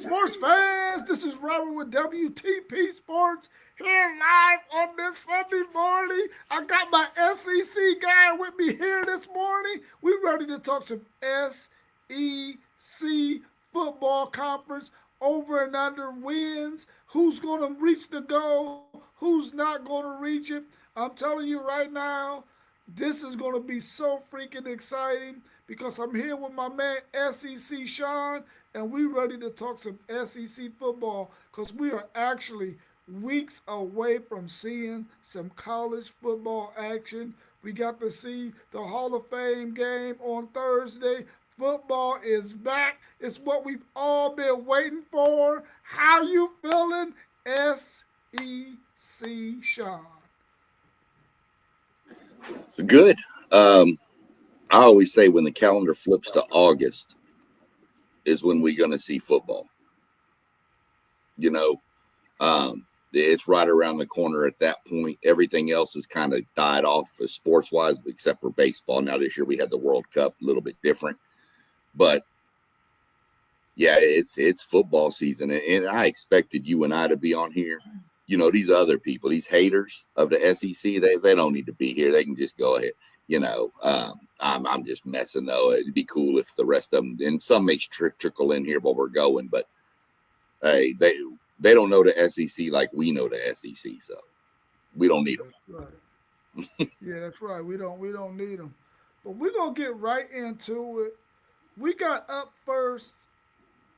sports fans? This is Robert with WTP Sports here live on this Sunday morning. I got my SEC guy with me here this morning. We ready to talk some SEC football conference over and under wins. Who's going to reach the goal? Who's not going to reach it? I'm telling you right now, this is going to be so freaking exciting because I'm here with my man SEC Sean, and we ready to talk some SEC football because we are actually weeks away from seeing some college football action. We got to see the Hall of Fame game on Thursday. Football is back. It's what we've all been waiting for. How you feeling, SEC Sean? Good. I always say when the calendar flips to August is when we're going to see football. You know, it's right around the corner at that point. Everything else has kind of died off sports wise, except for baseball. Now this year we had the World Cup, a little bit different, but yeah, it's football season, and I expected you and I to be on here. You know, these other people, these haters of the SEC, they don't need to be here. They can just go ahead. You know, I'm just messing though. It'd be cool if the rest of them, and some may trickle in here while we're going, but hey, they don't know the SEC like we know the SEC, so we don't need them. That's right. Yeah, that's right. We don't need them. But we're gonna get right into it. We got up first.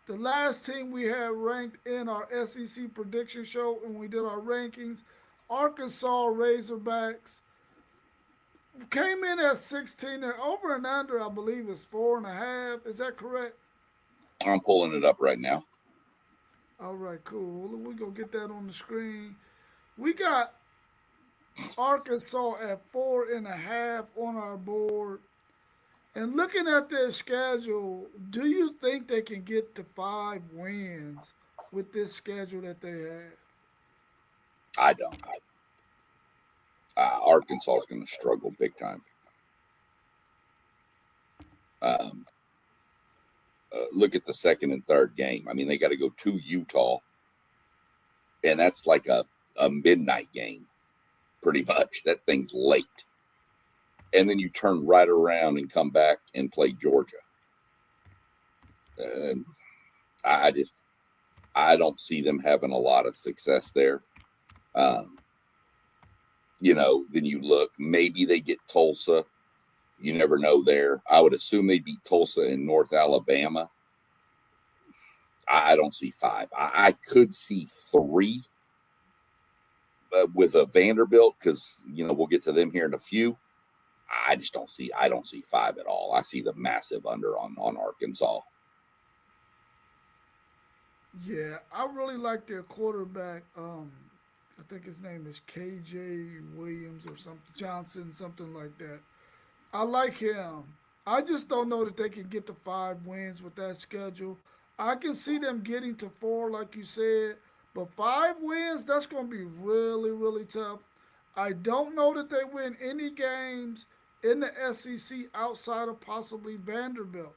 The last team we had ranked in our SEC prediction show when we did our rankings, Arkansas Razorbacks came in at 16. And over and under, I believe, is 4.5. Is that correct? I'm pulling it up right now. All right, cool. We're going to get that on the screen. We got Arkansas at 4.5 on our board. And looking at their schedule, do you think they can get to 5 wins with this schedule that they have? I don't. Arkansas is going to struggle big time. Um, Look at the second and third game. I mean, they got to go to Utah, and that's like a midnight game, pretty much. That thing's late. And then you turn right around and come back and play Georgia. Uh, I don't see them having a lot of success there. Um, you know, then you look, maybe they get Tulsa. You never know there. I would assume they beat Tulsa in North Alabama. I don't see 5. I could see 3 with a Vanderbilt because, you know, we'll get to them here in a few. I don't see 5 at all. I see the massive under on Arkansas. Yeah, I really like their quarterback. I think his name is KJ Williams or something, Johnson, something like that. I like him. I just don't know that they can get to 5 wins with that schedule. I can see them getting to 4, like you said, but 5 wins, that's going to be really, really tough. I don't know that they win any games in the SEC outside of possibly Vanderbilt.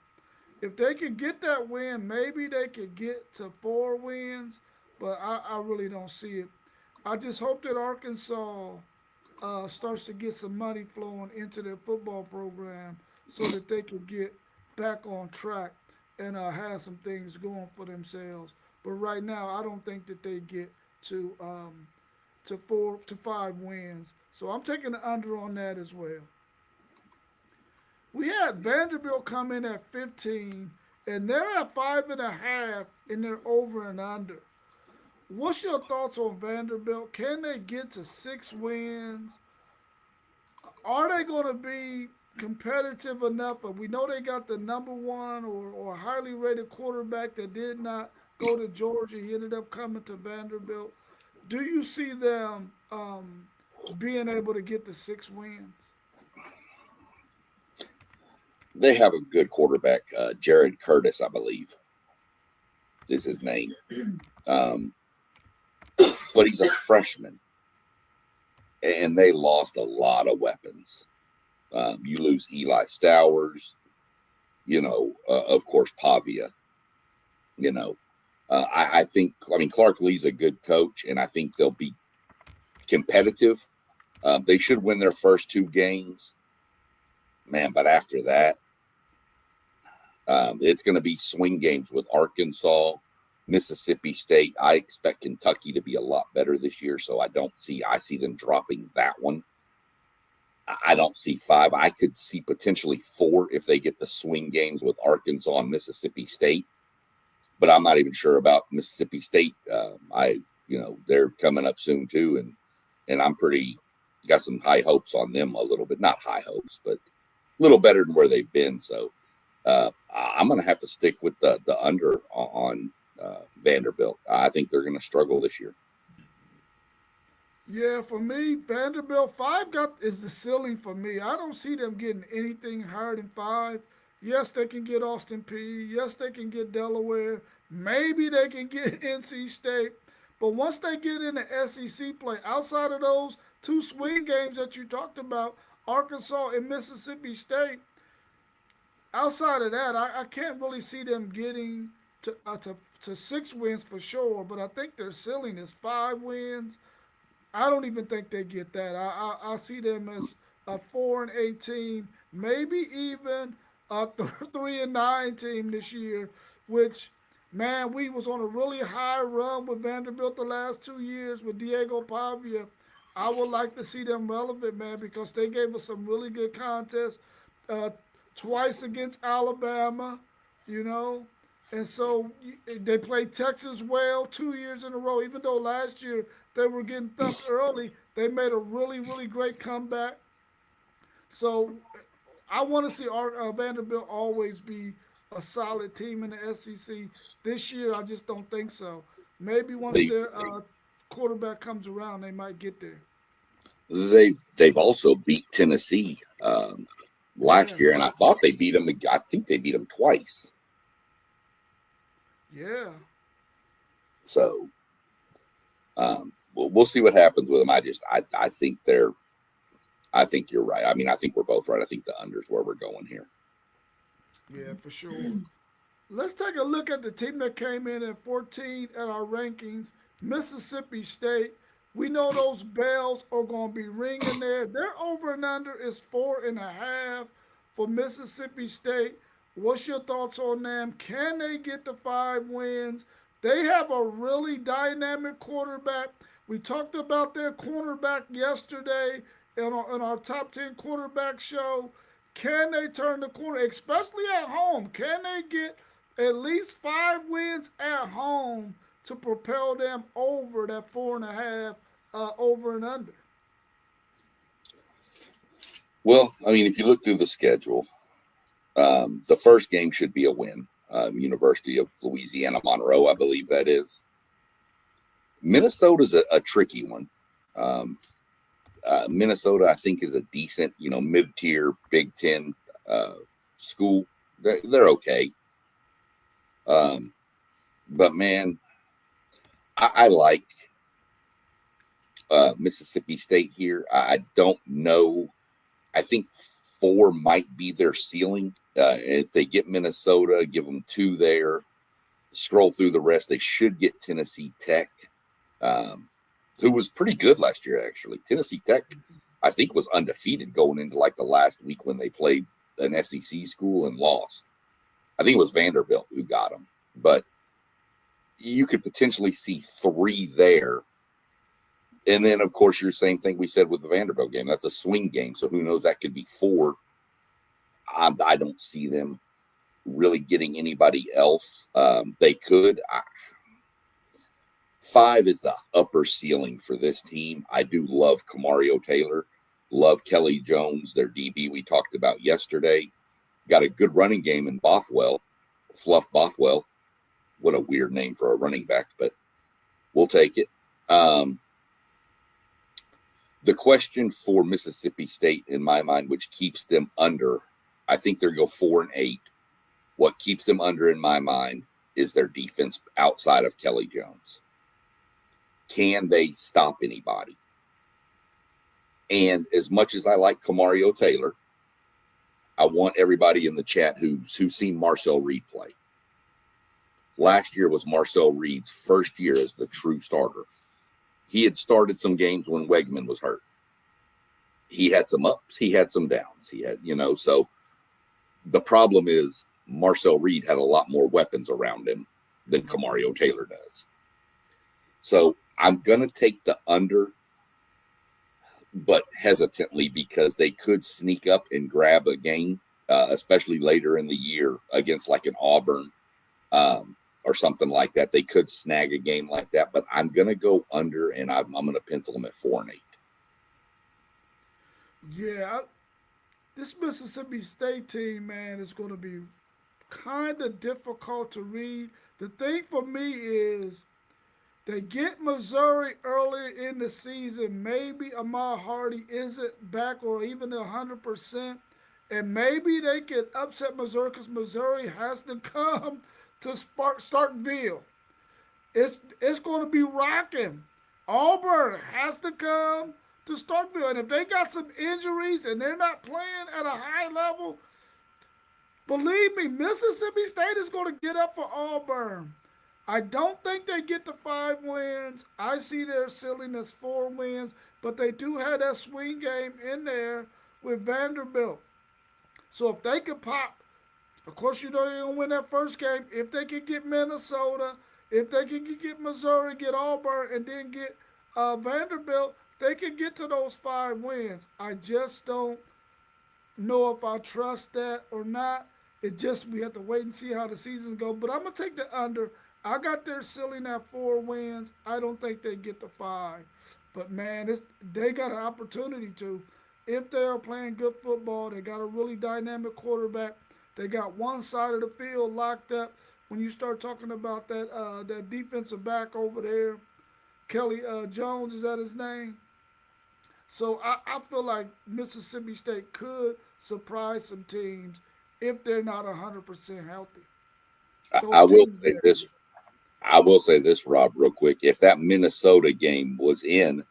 If they could get that win, maybe they could get to 4 wins, but I really don't see it. I just hope that Arkansas starts to get some money flowing into their football program so that they can get back on track and have some things going for themselves. But right now, I don't think that they get to 4 to 5 wins. So I'm taking the under on that as well. We had Vanderbilt come in at 15, and they're at 5.5 in their over and under. What's your thoughts on Vanderbilt? Can they get to 6 wins? Are they going to be competitive enough? But we know they got the number one or highly rated quarterback that did not go to Georgia. He ended up coming to Vanderbilt. Do you see them being able to get the 6 wins? They have a good quarterback, Jared Curtis, I believe is his name. Um, but he's a freshman, and they lost a lot of weapons. You lose Eli Stowers, you know, of course, Pavia, you know. I think, Clark Lee's a good coach, and I think they'll be competitive. They should win their first 2 games, man. But after that, it's going to be swing games with Arkansas, Mississippi State. I expect Kentucky to be a lot better this year, so I see them dropping that one. I don't see 5. I could see potentially 4 if they get the swing games with Arkansas and Mississippi State. But I'm not even sure about Mississippi State. They're coming up soon too, and I'm got some high hopes on them a little bit. Not high hopes, but a little better than where they've been. So I'm going to have to stick with the under on Vanderbilt. I think they're going to struggle this year. Yeah, for me, Vanderbilt 5 is the ceiling for me. I don't see them getting anything higher than 5. Yes, they can get Austin P. Yes, they can get Delaware. Maybe they can get NC State. But once they get into SEC play, outside of those 2 swing games that you talked about, Arkansas and Mississippi State, outside of that, I can't really see them getting to 6 wins for sure. But I think their ceiling is 5 wins. I don't even think they get that. I see them as a 4-8 team, maybe even a 3-9 team this year. Which, man, we was on a really high run with Vanderbilt the last 2 years with Diego Pavia. I would like to see them relevant, man, because they gave us some really good contests. Uh, Twice against Alabama, you know. And so they played Texas well 2 years in a row. Even though last year they were getting thumped early, they made a really, really great comeback. So I want to see our Vanderbilt always be a solid team in the SEC. This year, I just don't think so. Maybe once They've their quarterback comes around, they might get there. they've also beat Tennessee Yeah, last year, and I thought they beat them. I think they beat them twice. yeah. So we'll see what happens with them. I think you're right. I think we're both right. I think the under's where we're going here. Yeah, for sure. Let's take a look at the team that came in at 14 at our rankings, Mississippi State. We know those bells are going to be ringing there. Their over and under is 4.5 for Mississippi State. What's your thoughts on them? Can they get the 5 wins? They have a really dynamic quarterback. We talked about their cornerback yesterday in our top 10 quarterback show. Can they turn the corner, especially at home? Can they get at least 5 wins at home to propel them over that 4.5 over and under? Well, if you look through the schedule, the first game should be a win. University of Louisiana Monroe, I believe that is. Minnesota's a tricky one. Minnesota, I think, is a decent, mid-tier Big Ten school. They're okay. But man, I like Mississippi State here. I don't know. I think 4 might be their ceiling. If they get Minnesota, give them 2 there, scroll through the rest, they should get Tennessee Tech, who was pretty good last year, actually. Tennessee Tech, I think, was undefeated going into like the last week when they played an SEC school and lost. I think it was Vanderbilt who got them. But you could potentially see 3 there. And then, of course, your same thing we said with the Vanderbilt game. That's a swing game, so who knows? That could be 4. I don't see them really getting anybody else. They could. 5 is the upper ceiling for this team. I do love Kamario Taylor, love Kelly Jones, their DB we talked about yesterday. Got a good running game in Bothwell, Fluff Bothwell. What a weird name for a running back, but we'll take it. The question for Mississippi State, in my mind, which keeps them under, I think they'll go 4-8. What keeps them under, in my mind, is their defense outside of Kelly Jones. Can they stop anybody? And as much as I like Kamario Taylor, I want everybody in the chat who's seen Marcel Reed play. last year was Marcel Reed's first year as the true starter. He had started some games when Wegman was hurt. He had some ups, he had some downs. He had, so the problem is Marcel Reed had a lot more weapons around him than Kamario Taylor does. So I'm going to take the under, but hesitantly, because they could sneak up and grab a game, especially later in the year against like an Auburn or something like that. They could snag a game like that, but I'm going to go under, and I'm going to pencil them at 4-8. Yeah, this Mississippi State team, man, is going to be kind of difficult to read. The thing for me is they get Missouri earlier in the season. Maybe Ahmad Hardy isn't back or even 100%. And maybe they could upset Missouri because Missouri has to come to Starkville. It's going to be rocking. Auburn has to come to Starkville. And if they got some injuries and they're not playing at a high level, believe me, Mississippi State is going to get up for Auburn. I don't think they get to 5 wins. I see their ceiling as 4 wins, but they do have that swing game in there with Vanderbilt. So if they could pop, of course, they're going to win that first game. If they could get Minnesota, if they could get Missouri, get Auburn, and then get Vanderbilt, they can get to those 5 wins. I just don't know if I trust that or not. We have to wait and see how the seasons go. But I'm going to take the under. I got their ceiling at 4 wins. I don't think they get to 5. But, man, they got an opportunity to. If they are playing good football, they got a really dynamic quarterback. They got one side of the field locked up. When you start talking about that defensive back over there, Kelly Jones, is that his name? So I feel like Mississippi State could surprise some teams if they're not 100% healthy. I will say this. I will say this, Rob, real quick. If that Minnesota game was in,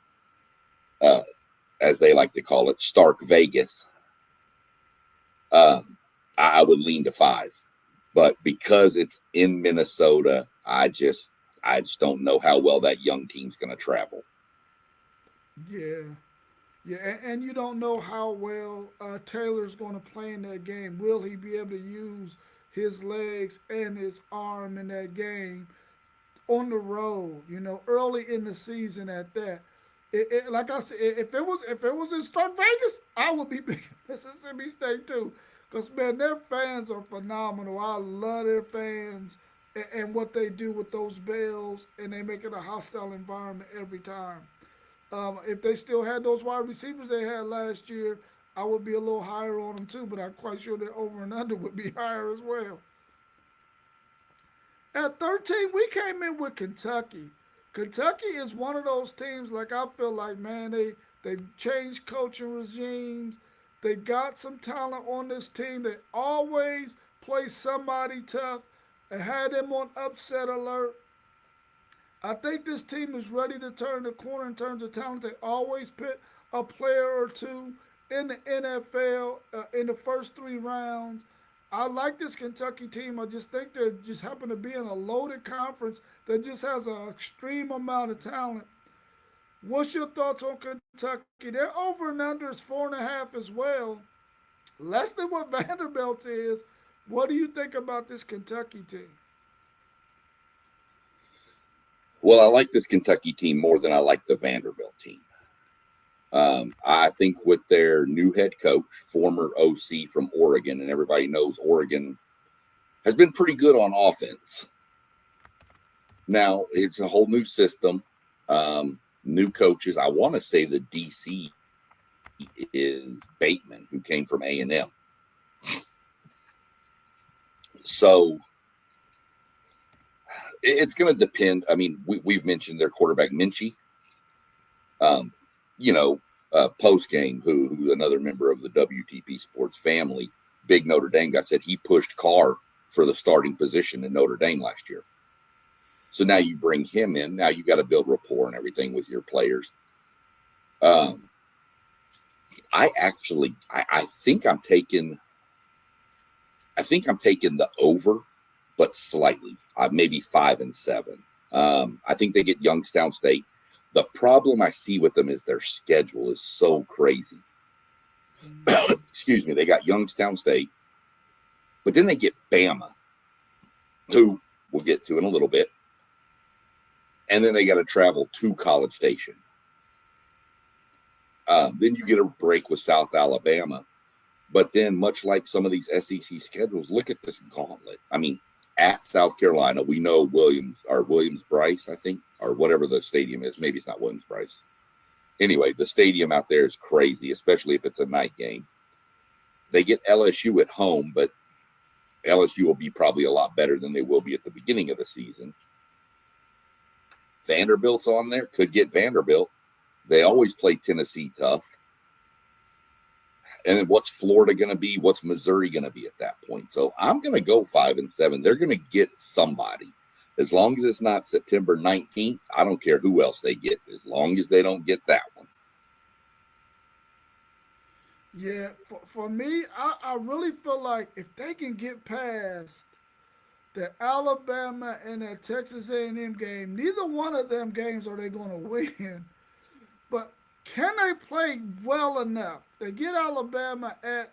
as they like to call it, Stark Vegas, I would lean to 5. But because it's in Minnesota, I just don't know how well that young team's going to travel. Yeah. Yeah, and you don't know how well Taylor's going to play in that game. Will he be able to use his legs and his arm in that game on the road? Early in the season at that. Like I said, if it was in Stark Vegas, I would be big Mississippi State too. Because, man, their fans are phenomenal. I love their fans and what they do with those bells, and they make it a hostile environment every time. If they still had those wide receivers they had last year, I would be a little higher on them too, but I'm quite sure their over and under would be higher as well. At 13, we came in with Kentucky. Kentucky is one of those teams, like I feel like, man, they've changed coaching regimes. They got some talent on this team. They always play somebody tough and had them on upset alert. I think this team is ready to turn the corner in terms of talent. They always put a player or two in the NFL in the first 3 rounds. I like this Kentucky team. I just think they just happen to be in a loaded conference that just has an extreme amount of talent. What's your thoughts on Kentucky? Their over and under is 4.5 as well. Less than what Vanderbilt is. What do you think about this Kentucky team? Well, I like this Kentucky team more than I like the Vanderbilt team. I think with their new head coach, former OC from Oregon, and everybody knows Oregon has been pretty good on offense. Now, it's a whole new system, new coaches. I want to say the DC is Bateman, who came from A&M. So it's going to depend. I mean, we've mentioned their quarterback, Minchie. Post game, who another member of the WTP Sports family, big Notre Dame guy, said he pushed Carr for the starting position in Notre Dame last year. So now you bring him in. Now you got to build rapport and everything with your players. I think I'm taking the over, but slightly. maybe 5-7. I think they get Youngstown State. The problem I see with them is their schedule is so crazy. Excuse me. They got Youngstown State, but then they get Bama, who we'll get to in a little bit. And then they got to travel to College Station. Then you get a break with South Alabama. But then, much like some of these SEC schedules, look at this gauntlet. I mean, at South Carolina, we know Williams-Brice, I think, or whatever the stadium is. Maybe it's not Williams-Brice. Anyway, the stadium out there is crazy, especially if it's a night game. They get LSU at home, but LSU will be probably a lot better than they will be at the beginning of the season. Vanderbilt's on there, could get Vanderbilt. They always play Tennessee tough. And then what's Florida going to be? What's Missouri going to be at that point? So I'm going to go 5-7. They're going to get somebody. As long as it's not September 19th, I don't care who else they get, as long as they don't get that one. Yeah, for me, I really feel like if they can get past the Alabama and that Texas A&M game, neither one of them games are they going to win. But can they play well enough? They get Alabama at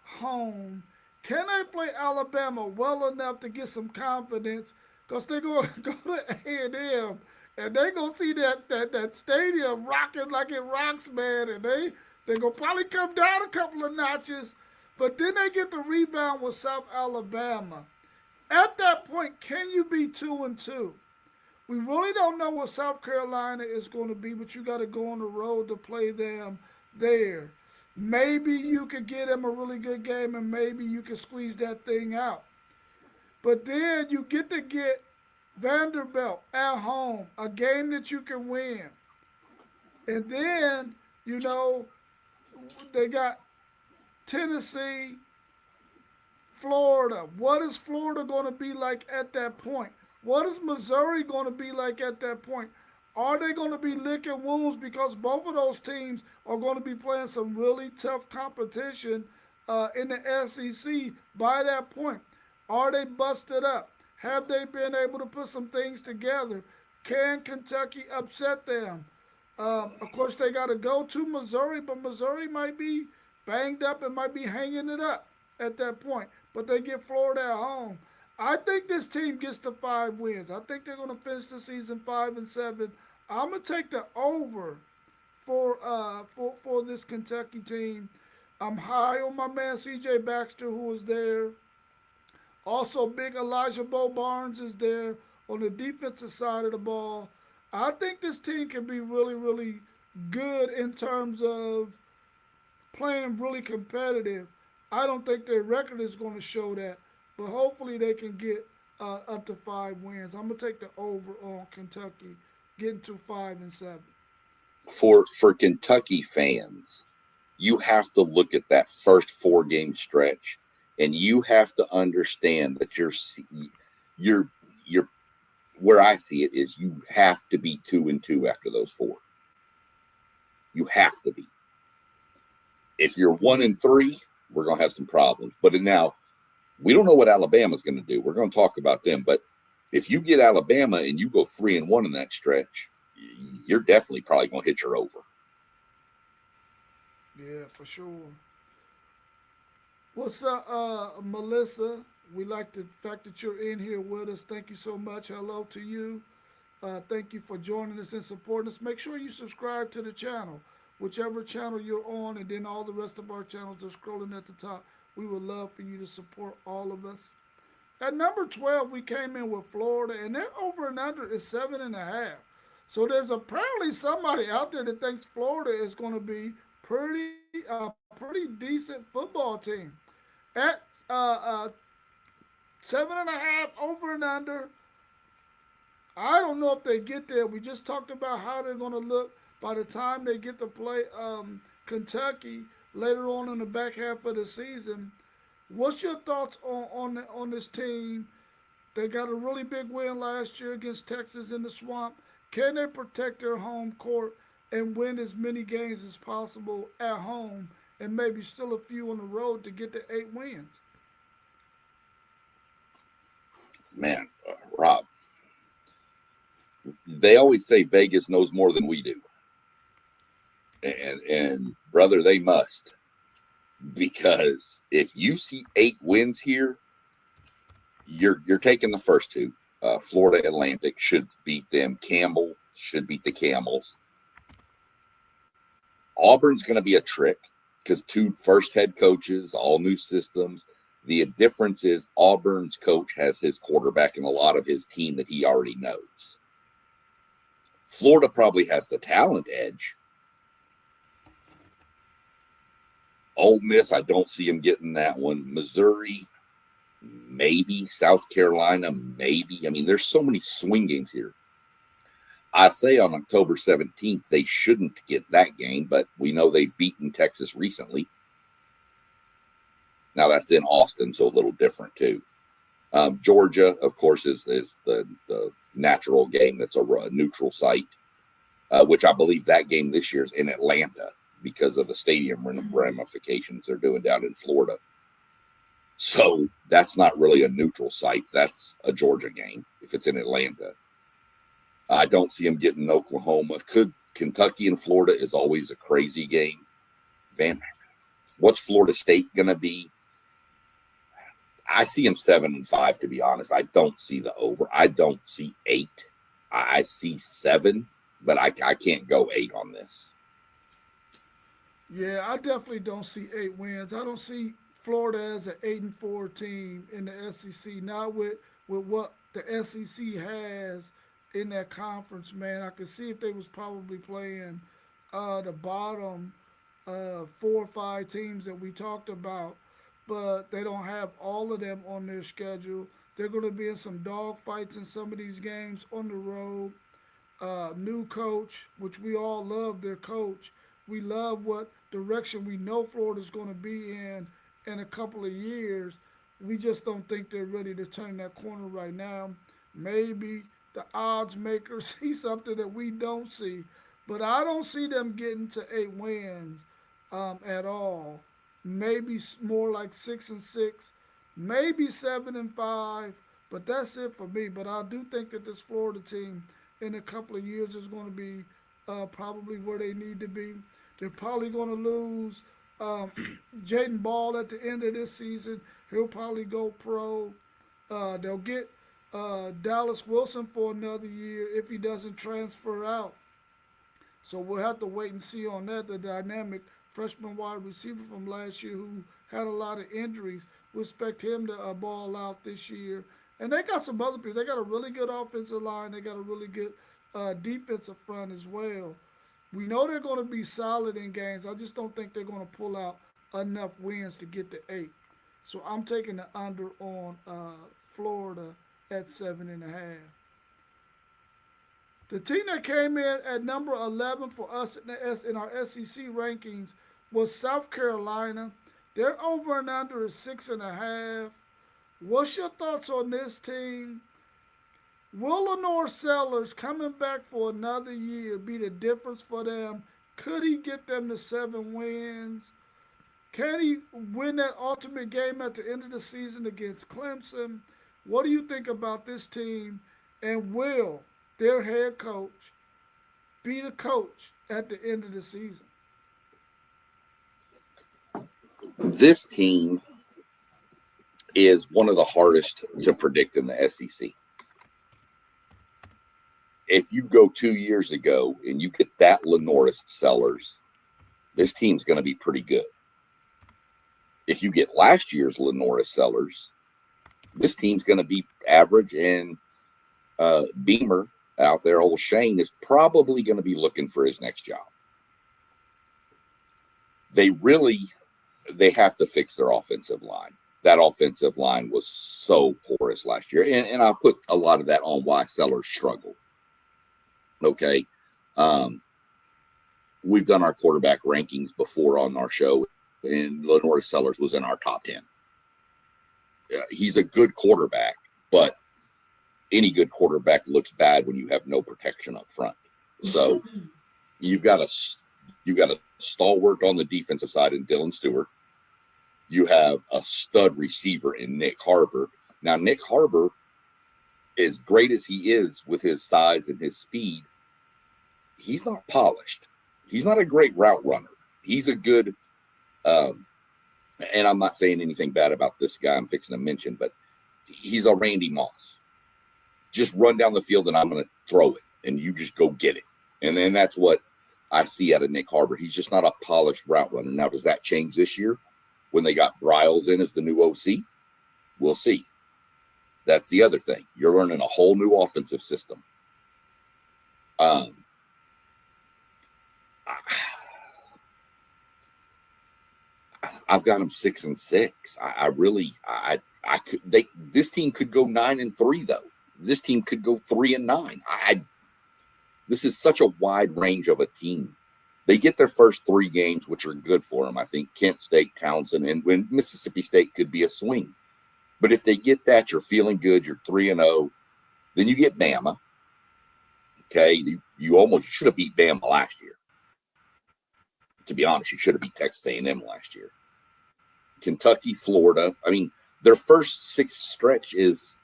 home. Can they play Alabama well enough to get some confidence? Because they're going to go to A&M, and they're going to see that stadium rocking like it rocks, man. And they're going to probably come down a couple of notches. But then they get the rebound with South Alabama. At that point, can you be 2-2? We really don't know what South Carolina is going to be, but you got to go on the road to play them there. Maybe you could get them a really good game, and maybe you can squeeze that thing out. But then you get to get Vanderbilt at home, a game that you can win. And then, they got Tennessee, Florida. What is Florida going to be like at that point? What is Missouri going to be like at that point? Are they going to be licking wounds because both of those teams are going to be playing some really tough competition in the SEC by that point? Are they busted up? Have they been able to put some things together? Can Kentucky upset them? Of course, they got to go to Missouri, but Missouri might be banged up and might be hanging it up at that point. But they get Florida at home. I think this team gets to 5 wins. I think they're going to finish the season 5-7. I'm gonna take the over for this Kentucky team. I'm high on my man C.J. Baxter, who was there. Also, big Elijah Bo Barnes is there on the defensive side of the ball. I think this team can be really, really good in terms of playing really competitive. I don't think their record is going to show that, but hopefully they can get up to 5 wins. I'm going to take the over on Kentucky getting to 5-7. For Kentucky fans, you have to look at that first 4-game stretch, and you have to understand that you're where I see it is you have to be 2-2 after those 4. You have to be. If you're 1-3, we're going to have some problems. But now, we don't know what Alabama's going to do. We're going to talk about them. But if you get Alabama and you go 3-1 in that stretch, you're definitely probably going to hit your over. Yeah, for sure. What's up, Melissa? We like the fact that you're in here with us. Thank you so much. Hello to you. Thank you for joining us and supporting us. Make sure you subscribe to the channel, whichever channel you're on, and then all the rest of our channels are scrolling at the top. We would love for you to support all of us. At number 12, we came in with Florida, and their over and under is 7.5. So there's apparently somebody out there that thinks Florida is going to be pretty decent football team. At 7.5 over and under. I don't know if they get there. We just talked about how they're going to look by the time they get to play Kentucky later on in the back half of the season. What's your thoughts on this team? They got a really big win last year against Texas in the Swamp. Can they protect their home court and win as many games as possible at home and maybe still a few on the road to get to 8 wins? Man, they always say Vegas knows more than we do. And brother, they must. Because if you see 8 wins here, you're taking the first 2. Florida Atlantic should beat them. Campbell should beat the Camels. Auburn's going to be a trick because 2 first head coaches, all new systems. The difference is Auburn's coach has his quarterback and a lot of his team that he already knows. Florida probably has the talent edge. Ole Miss, I don't see him getting that one. Missouri, maybe. South Carolina, maybe. I mean, there's so many swing games here. I say on October 17th, they shouldn't get that game, but we know they've beaten Texas recently. Now, that's in Austin, so a little different, too. Georgia, of course, is the natural game that's a neutral site, which I believe that game this year is in Atlanta because of the stadium ramifications they're doing down in Florida. So that's not really a neutral site. That's a Georgia game if it's in Atlanta. I don't see them getting Oklahoma. Kentucky and Florida is always a crazy game. What's Florida State going to be? I see them 7-5, to be honest. I don't see the over. I don't see 8. I see 7, but I can't go 8 on this. Yeah, I definitely don't see 8 wins. I don't see Florida as an 8-4 team in the SEC. Not with what the SEC has in that conference, man. I could see if they was probably playing the bottom 4 or 5 teams that we talked about, but they don't have all of them on their schedule. They're going to be in some dog fights in some of these games on the road. New coach, which we all love their coach. We love what direction we know Florida's going to be in a couple of years. We just don't think they're ready to turn that corner right now. Maybe the odds makers see something that we don't see, but I don't see them getting to 8 wins at all. Maybe more like 6-6, maybe 7-5, but that's it for me. But I do think that this Florida team in a couple of years is going to be probably where they need to be. They're probably going to lose Jaden Ball at the end of this season. He'll probably go pro. They'll get Dallas Wilson for another year if he doesn't transfer out. So we'll have to wait and see on that. The dynamic freshman wide receiver from last year who had a lot of injuries, we expect him to ball out this year. And they got some other people. They got a really good offensive line. They got a really good defensive front as well. We know they're going to be solid in games. I just don't think they're going to pull out enough wins to get to 8. So I'm taking the under on Florida at 7.5. The team that came in at number 11 for us in our SEC rankings was South Carolina. Their over and under is 6.5. What's your thoughts on this team? Will Lenore Sellers coming back for another year be the difference for them? Could he get them to 7 wins? Can he win that ultimate game at the end of the season against Clemson? What do you think about this team? And will their head coach be the coach at the end of the season? This team is one of the hardest to predict in the SEC. If you go 2 years ago and you get that Lenore Sellers, this team's going to be pretty good. If you get last year's Lenore Sellers, this team's going to be average, and Beamer out there, old Shane, is probably going to be looking for his next job. They have to fix their offensive line. That offensive line was so porous last year, and I'll put a lot of that on why Sellers struggled. Okay. We've done our quarterback rankings before on our show, and Lenore Sellers was in our top 10. He's a good quarterback, but any good quarterback looks bad when you have no protection up front. So you've got a stalwart on the defensive side in Dylan Stewart. You have a stud receiver in Nick Harbor. Now, Nick Harbor as great as he is with his size and his speed, he's not polished. He's not a great route runner. He's a good, um, and I'm not saying anything bad about this guy I'm fixing to mention, but he's a Randy Moss. Just run down the field and I'm going to throw it, and you just go get it. And then that's what I see out of Nick Harbor. He's just not a polished route runner. Now, does that change this year when they got Bryles in as the new OC? We'll see. That's the other thing. You're learning a whole new offensive system. I've got them 6-6. I could. This team could go 9-3 though. This team could go 3-9. This is such a wide range of a team. They get their first 3 games, which are good for them. I think Kent State, Townsend, and when Mississippi State could be a swing. But if they get that, you're feeling good. You're 3-0. Then you get Bama. Okay, you almost should have beat Bama last year. To be honest, you should have beat Texas A&M last year. Kentucky, Florida. I mean, their first 6 stretch is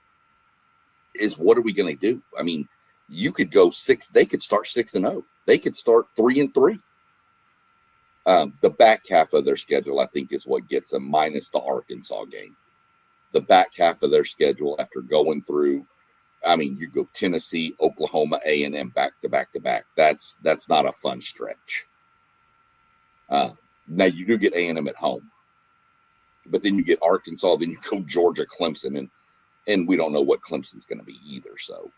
what are we going to do? I mean, you could go 6. They could start 6-0. They could start 3-3. The back half of their schedule, I think, is what gets them, minus the Arkansas game. The back half of their schedule after going through, I mean, you go Tennessee, Oklahoma, A&M back to back to back. That's not a fun stretch. Now you do get A&M at home, but then you get Arkansas, then you go Georgia, Clemson, and we don't know what Clemson's going to be either. So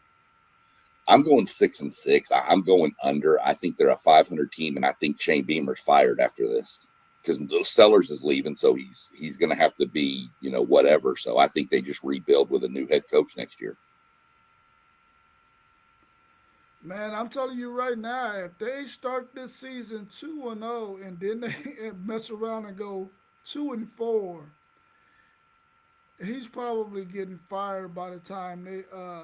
I'm going 6-6. I'm going under. I think they're a 500 team, and I think Shane Beamer's fired after this because Sellers is leaving, so he's going to have to be, whatever. So I think they just rebuild with a new head coach next year. Man, I'm telling you right now, if they start this season 2-0 and then they mess around and go 2-4, he's probably getting fired by the time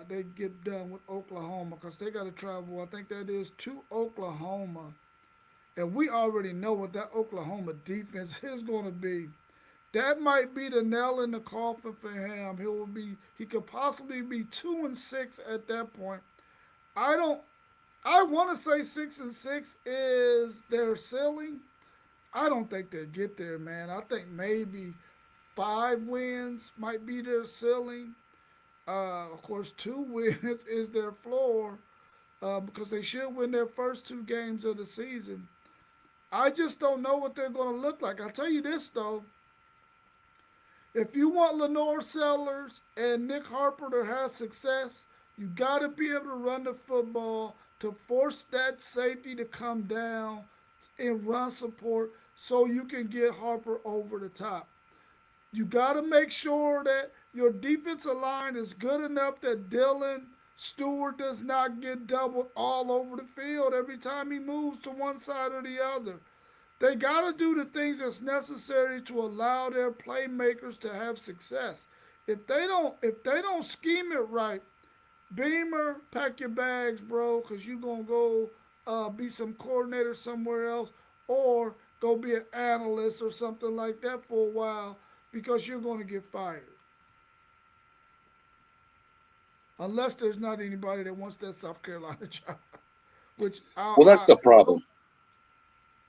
they get done with Oklahoma because they got to travel. I think that is to Oklahoma, and we already know what that Oklahoma defense is going to be. That might be the nail in the coffin for him. He could possibly be 2-6 at that point. I want to say 6-6 is their ceiling. I don't think they'll get there, man. I think maybe 5 wins might be their ceiling. Of course, 2 wins is their floor because they should win their first 2 games of the season. I just don't know what they're going to look like. I'll tell you this, though. If you want Lenore Sellers and Nick Harper to have success, you got to be able to run the football to force that safety to come down and run support so you can get Harper over the top. You got to make sure that your defensive line is good enough that Dylan Stewart does not get doubled all over the field every time he moves to one side or the other. They got to do the things that's necessary to allow their playmakers to have success. If they don't scheme it right, Beamer, pack your bags, bro, because you're going to go be some coordinator somewhere else or go be an analyst or something like that for a while because you're going to get fired. Unless there's not anybody that wants that South Carolina job, which Well, that's the problem.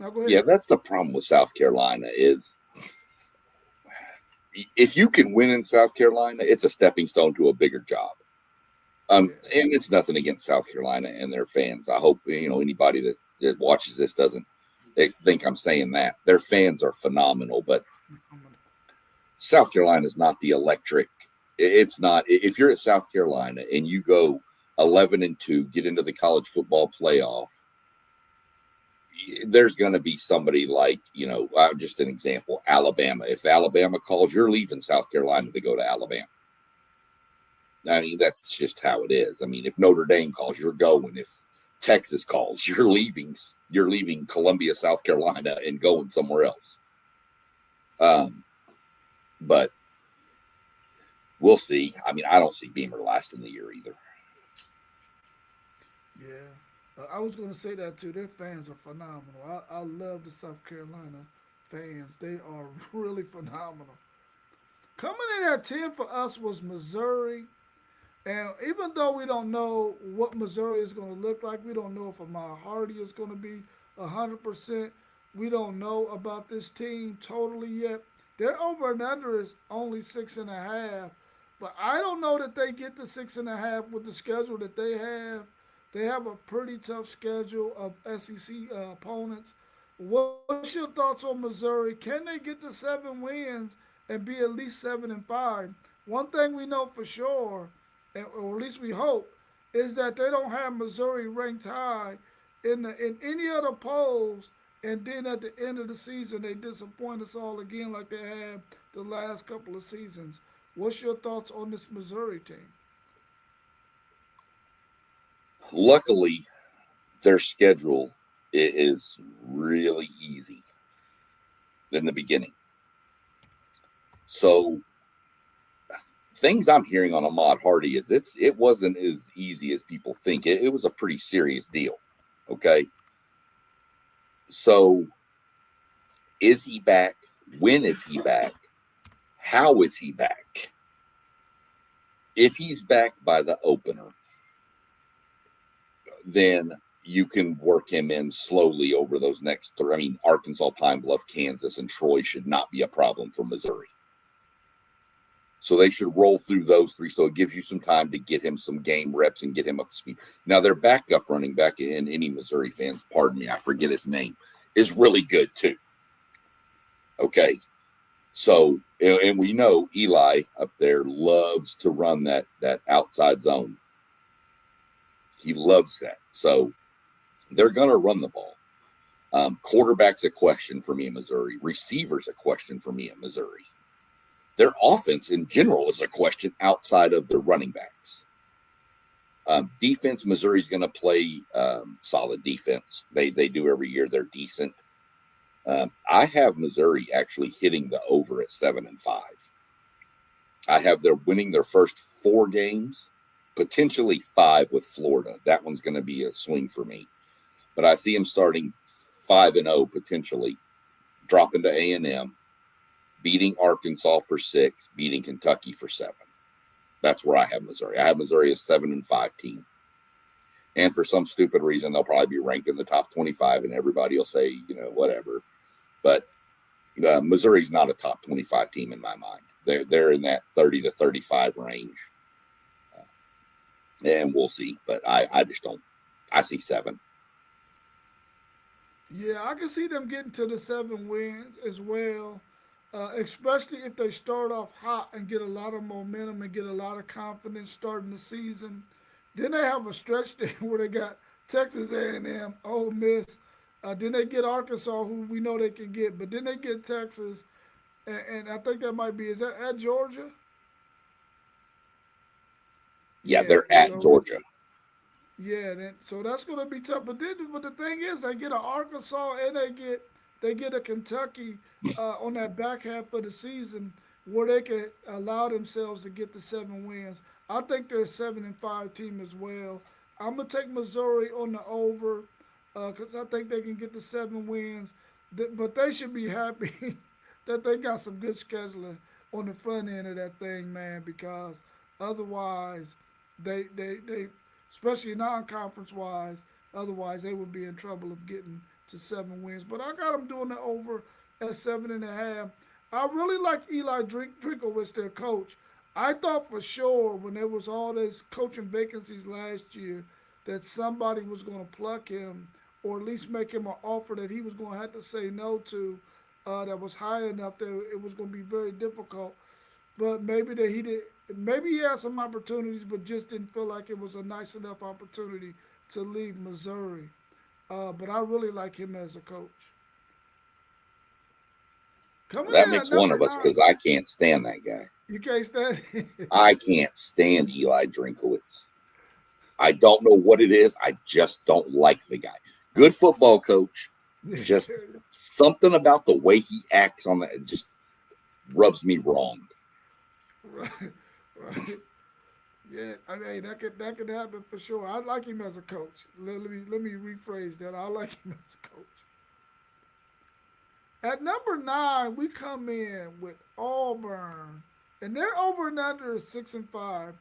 Now go ahead. Yeah, that's the problem with South Carolina is if you can win in South Carolina, it's a stepping stone to a bigger job. And it's nothing against South Carolina and their fans. I hope anybody that watches this doesn't think I'm saying that. Their fans are phenomenal, but South Carolina is not the electric. It's not. If you're at South Carolina and you go 11-2, get into the college football playoff, there's going to be somebody like, just an example, Alabama. If Alabama calls, you're leaving South Carolina to go to Alabama. I mean, that's just how it is. I mean, if Notre Dame calls, you're going. If Texas calls, you're leaving. You're leaving Columbia, South Carolina, and going somewhere else. But we'll see. I mean, I don't see Beamer lasting the year either. Yeah, I was going to say that too. Their fans are phenomenal. I love the South Carolina fans. They are really phenomenal. Coming in at 10 for us was Missouri. And even though we don't know what Missouri is going to look like, we don't know if Amar Hardy is going to be 100%. We don't know about this team totally yet. Their over and under is only 6.5, but I don't know that they get the 6.5 with the schedule that they have. They have a pretty tough schedule of SEC opponents. What's your thoughts on Missouri? Can they get the 7 wins and be at least 7-5? One thing we know for sure, or at least we hope, is that they don't have Missouri ranked high in any other polls, and then at the end of the season they disappoint us all again like they have the last couple of seasons. What's your thoughts on this Missouri team? Luckily, their schedule is really easy in the beginning. So things I'm hearing on Ahmad Hardy is it wasn't as easy as people think. It was a pretty serious deal. Okay. So is he back? When is he back? How is he back? If he's back by the opener, then you can work him in slowly over those next three. I mean, Arkansas, Pine Bluff, Kansas, and Troy should not be a problem for Missouri. So they should roll through those three. So it gives you some time to get him some game reps and get him up to speed. Now, their backup running back, and any Missouri fans, pardon me, I forget his name, is really good too. Okay. So, and we know Eli up there loves to run that outside zone. He loves that. So they're going to run the ball. Quarterback's a question for me in Missouri. Receivers a question for me in Missouri. Their offense in general is a question outside of the running backs. Defense, Missouri's going to play solid defense. They do every year. They're decent. I have Missouri actually hitting the over at 7-5. I have them winning their first 4 games, potentially 5 with Florida. That one's going to be a swing for me. But I see them starting 5-0 potentially, dropping to A&M, beating Arkansas for 6, beating Kentucky for 7. That's where I have Missouri. I have Missouri as 7-5 team. And for some stupid reason, they'll probably be ranked in the top 25, and everybody will say, whatever. But Missouri's not a top 25 team in my mind. They're in that 30 to 35 range. And we'll see. But I just don't. I see 7. Yeah, I can see them getting to the 7 wins as well, especially if they start off hot and get a lot of momentum and get a lot of confidence starting the season. Then they have a stretch there where they got Texas A&M, Ole Miss. Then they get Arkansas, who we know they can get, but then they get Texas, and I think that might be, is that at Georgia? Yeah, Yeah. they're at So Georgia. yeah, so that's gonna be tough. But the thing is, they get an Arkansas and they get a Kentucky on that back half of the season where they can allow themselves to get the 7 wins. I think they're a 7-5 team as well. I'm gonna take Missouri on the over because I think they can get the 7 wins. But they should be happy that they got some good scheduling on the front end of that thing, man. Because otherwise, they especially non-conference wise. Otherwise, they would be in trouble of getting to 7 wins. But I got them doing the over at 7.5. I really like Eli Drinkowitz, their coach. I thought for sure when there was all these coaching vacancies last year that somebody was going to pluck him or at least make him an offer that he was going to have to say no to that was high enough that it was going to be very difficult. But maybe that he did. Maybe he had some opportunities, but just didn't feel like it was a nice enough opportunity to leave Missouri. But I really like him as a coach. Coming That in at makes one number of us nine, because I can't stand that guy. you can't stand. I can't stand Eli Drinkowitz. I don't know what it is. I just don't like the guy. Good football coach. Just something about the way he acts on that just rubs me wrong. Right, right. Yeah, I mean that could happen for sure. I like him as a coach. Let me rephrase that. I like him as a coach. At number 9, we come in with Auburn, and they're over and under 6-5.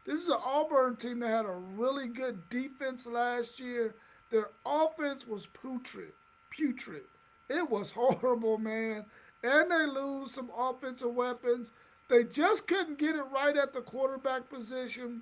This is an Auburn team that had a really good defense last year. Their offense was putrid, putrid. It was horrible, man. And they lose some offensive weapons. They just couldn't get it right at the quarterback position.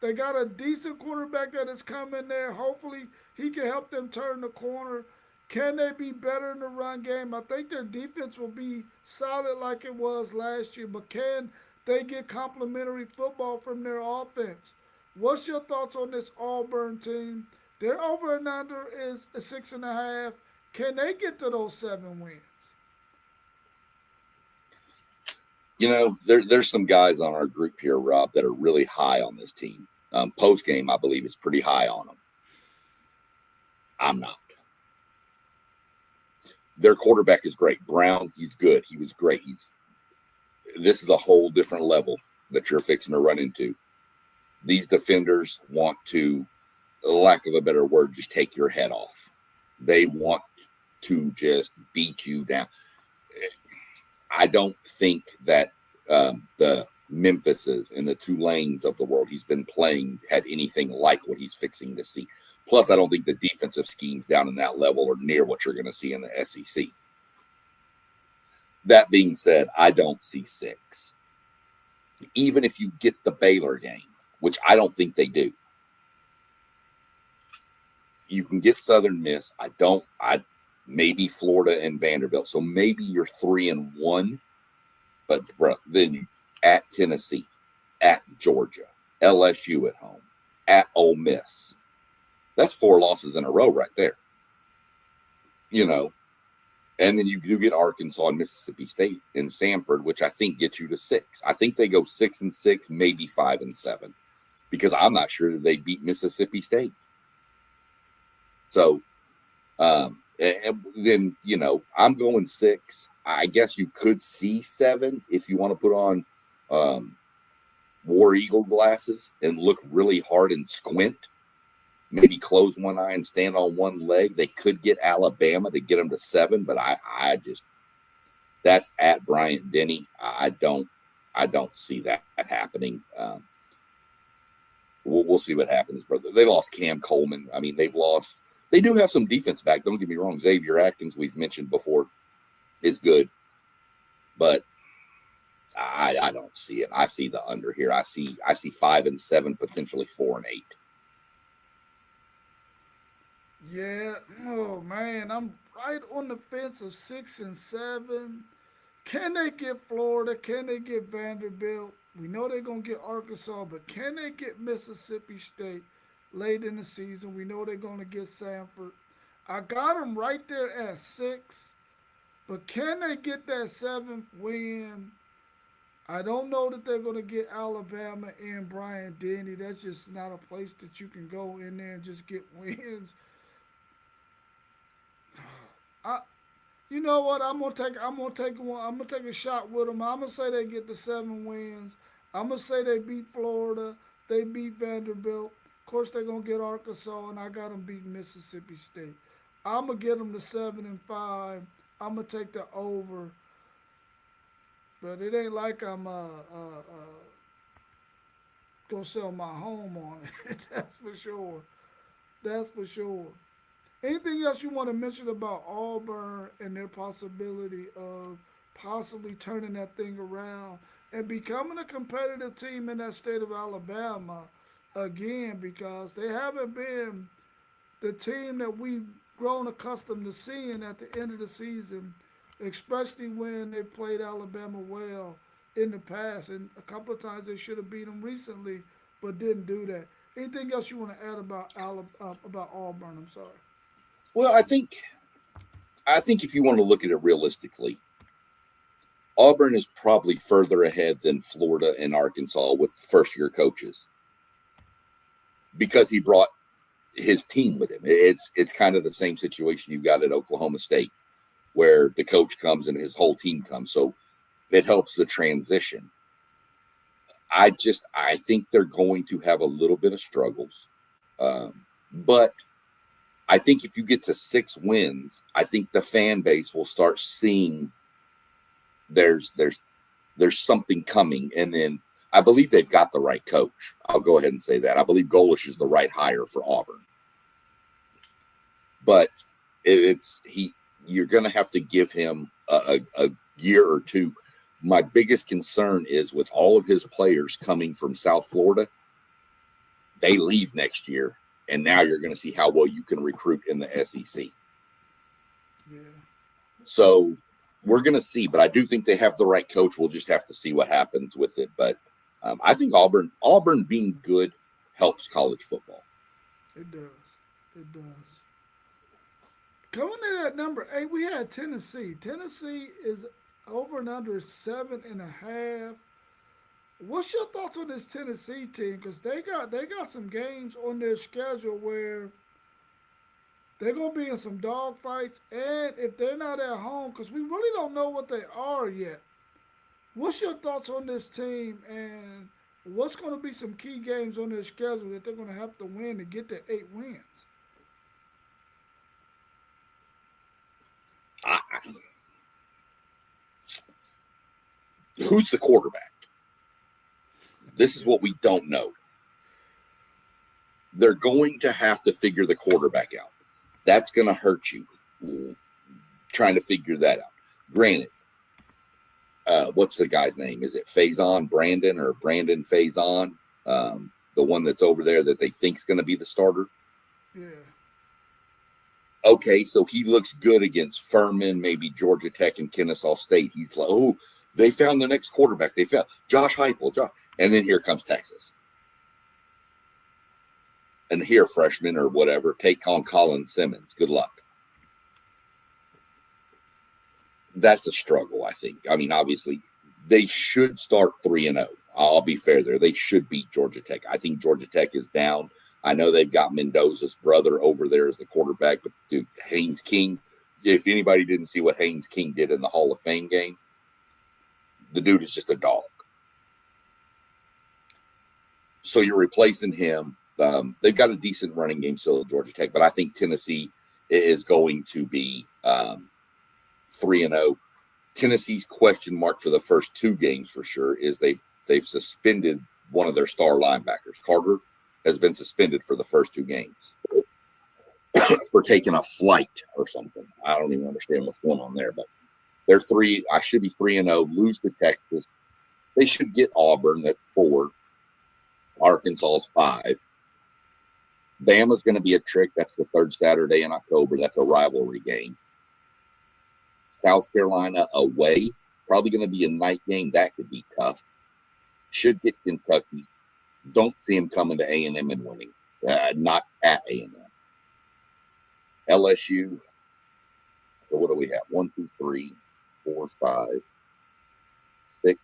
They got a decent quarterback that is coming there. Hopefully, he can help them turn the corner. Can they be better in the run game? I think their defense will be solid like it was last year, but can they get complimentary football from their offense? What's your thoughts on this Auburn team? Their over and under is a 6.5. Can they get to those 7 wins? There's some guys on our group here, Rob, that are really high on this team. Post game, I believe, is pretty high on them. I'm not. Their quarterback is great. Brown, he's good. He was great. This is a whole different level that you're fixing to run into. These defenders want to, lack of a better word, just take your head off. They want to just beat you down. I don't think that the Memphises and the Tulanes of the world he's been playing had anything like what he's fixing to see. Plus, I don't think the defensive schemes down in that level are near what you're going to see in the SEC. That being said, I don't see 6. Even if you get the Baylor game, which I don't think they do, you can get Southern Miss. Maybe Florida and Vanderbilt. So maybe you're 3-1, but then you at Tennessee, at Georgia, LSU at home, at Ole Miss. That's 4 losses in a row right there. And then you do get Arkansas and Mississippi State and Samford, which I think gets you to 6. I think they go 6-6, maybe 5-7, because I'm not sure that they beat Mississippi State. So, and then, I'm going 6. I guess you could see 7 if you want to put on War Eagle glasses and look really hard and squint. Maybe close one eye and stand on one leg. They could get Alabama to get them to 7, but I just, that's at Bryant Denny. I don't see that happening. We'll see what happens, brother. They lost Cam Coleman. I mean, they do have some defense back. Don't get me wrong. Xavier Atkins, we've mentioned before, is good, but I don't see it. I see the under here. I see 5-7, potentially 4-8. Yeah. Oh man, I'm right on the fence of 6-7. Can they get Florida? Can they get Vanderbilt? We know they're gonna get Arkansas, but can they get Mississippi State late in the season? We know they're gonna get Samford. I got them right there at 6, but can they get that 7th win? I don't know that they're going to get Alabama and Bryant Denny. That's just not a place that you can go in there and just get wins. You know what? I'm gonna take a shot with them. I'm gonna say they get the 7 wins. I'm gonna say they beat Florida. They beat Vanderbilt. Of course, they're gonna get Arkansas, and I got them beating Mississippi State. I'm gonna get them to 7-5. I'm gonna take the over. But it ain't like I'm gonna sell my home on it. That's for sure. That's for sure. Anything else you want to mention about Auburn and their possibility of possibly turning that thing around and becoming a competitive team in that state of Alabama again? Because they haven't been the team that we've grown accustomed to seeing at the end of the season, especially when they played Alabama well in the past. And a couple of times they should have beat them recently, but didn't do that. Anything else you want to add about Auburn? I'm sorry. Well, I think if you want to look at it realistically, Auburn is probably further ahead than Florida and Arkansas with first-year coaches because he brought his team with him. It's kind of the same situation you've got at Oklahoma State, where the coach comes and his whole team comes. So it helps the transition. I think they're going to have a little bit of struggles. But I think if you get to 6 wins, I think the fan base will start seeing there's something coming. And then I believe they've got the right coach. I'll go ahead and say that. I believe Golish is the right hire for Auburn. But you're going to have to give him a year or two. My biggest concern is with all of his players coming from South Florida, they leave next year, and now you're going to see how well you can recruit in the SEC. Yeah. So we're going to see, but I do think they have the right coach. We'll just have to see what happens with it. But I think Auburn being good helps college football. It does. It does. Going to that number 8, we had Tennessee. Tennessee is over and under 7.5. What's your thoughts on this Tennessee team? Because they got some games on their schedule where they're gonna be in some dog fights, and if they're not at home, because we really don't know what they are yet. What's your thoughts on this team, and what's going to be some key games on their schedule that they're going to have to win to get to 8 wins? Who's the quarterback? This is what we don't know. They're going to have to figure the quarterback out. That's going to hurt you trying to figure that out. Granted, what's the guy's name? Is it Faison Brandon or Brandon Faison? The one that's over there that they think is going to be the starter? Yeah. Okay, so he looks good against Furman, maybe Georgia Tech and Kennesaw State. He's like, oh, they found the next quarterback. They found Josh Heupel. And then here comes Texas. And here, freshman or whatever, take on Colin Simmons. Good luck. That's a struggle, I think. I mean, obviously, they should start 3-0. I'll be fair there. They should beat Georgia Tech. I think Georgia Tech is down. I know they've got Mendoza's brother over there as the quarterback, but dude, Haynes King, if anybody didn't see what Haynes King did in the Hall of Fame game, the dude is just a dog. So you're replacing him. They've got a decent running game still at Georgia Tech, but I think Tennessee is going to be 3-0. Tennessee's question mark for the first 2 games for sure is they've suspended one of their star linebackers. Carter has been suspended for the first 2 games for taking a flight or something. I don't even understand what's going on there, but they're 3. I should be 3-0. Lose to Texas. They should get Auburn. That's 4. Arkansas is 5. Bama's going to be a trick. That's the 3rd Saturday in October. That's a rivalry game. South Carolina away. Probably going to be a night game. That could be tough. Should get Kentucky. Don't see him coming to A&M and winning. Not at A&M. LSU. So what do we have? 1, 2, 3, 4, 5, 6.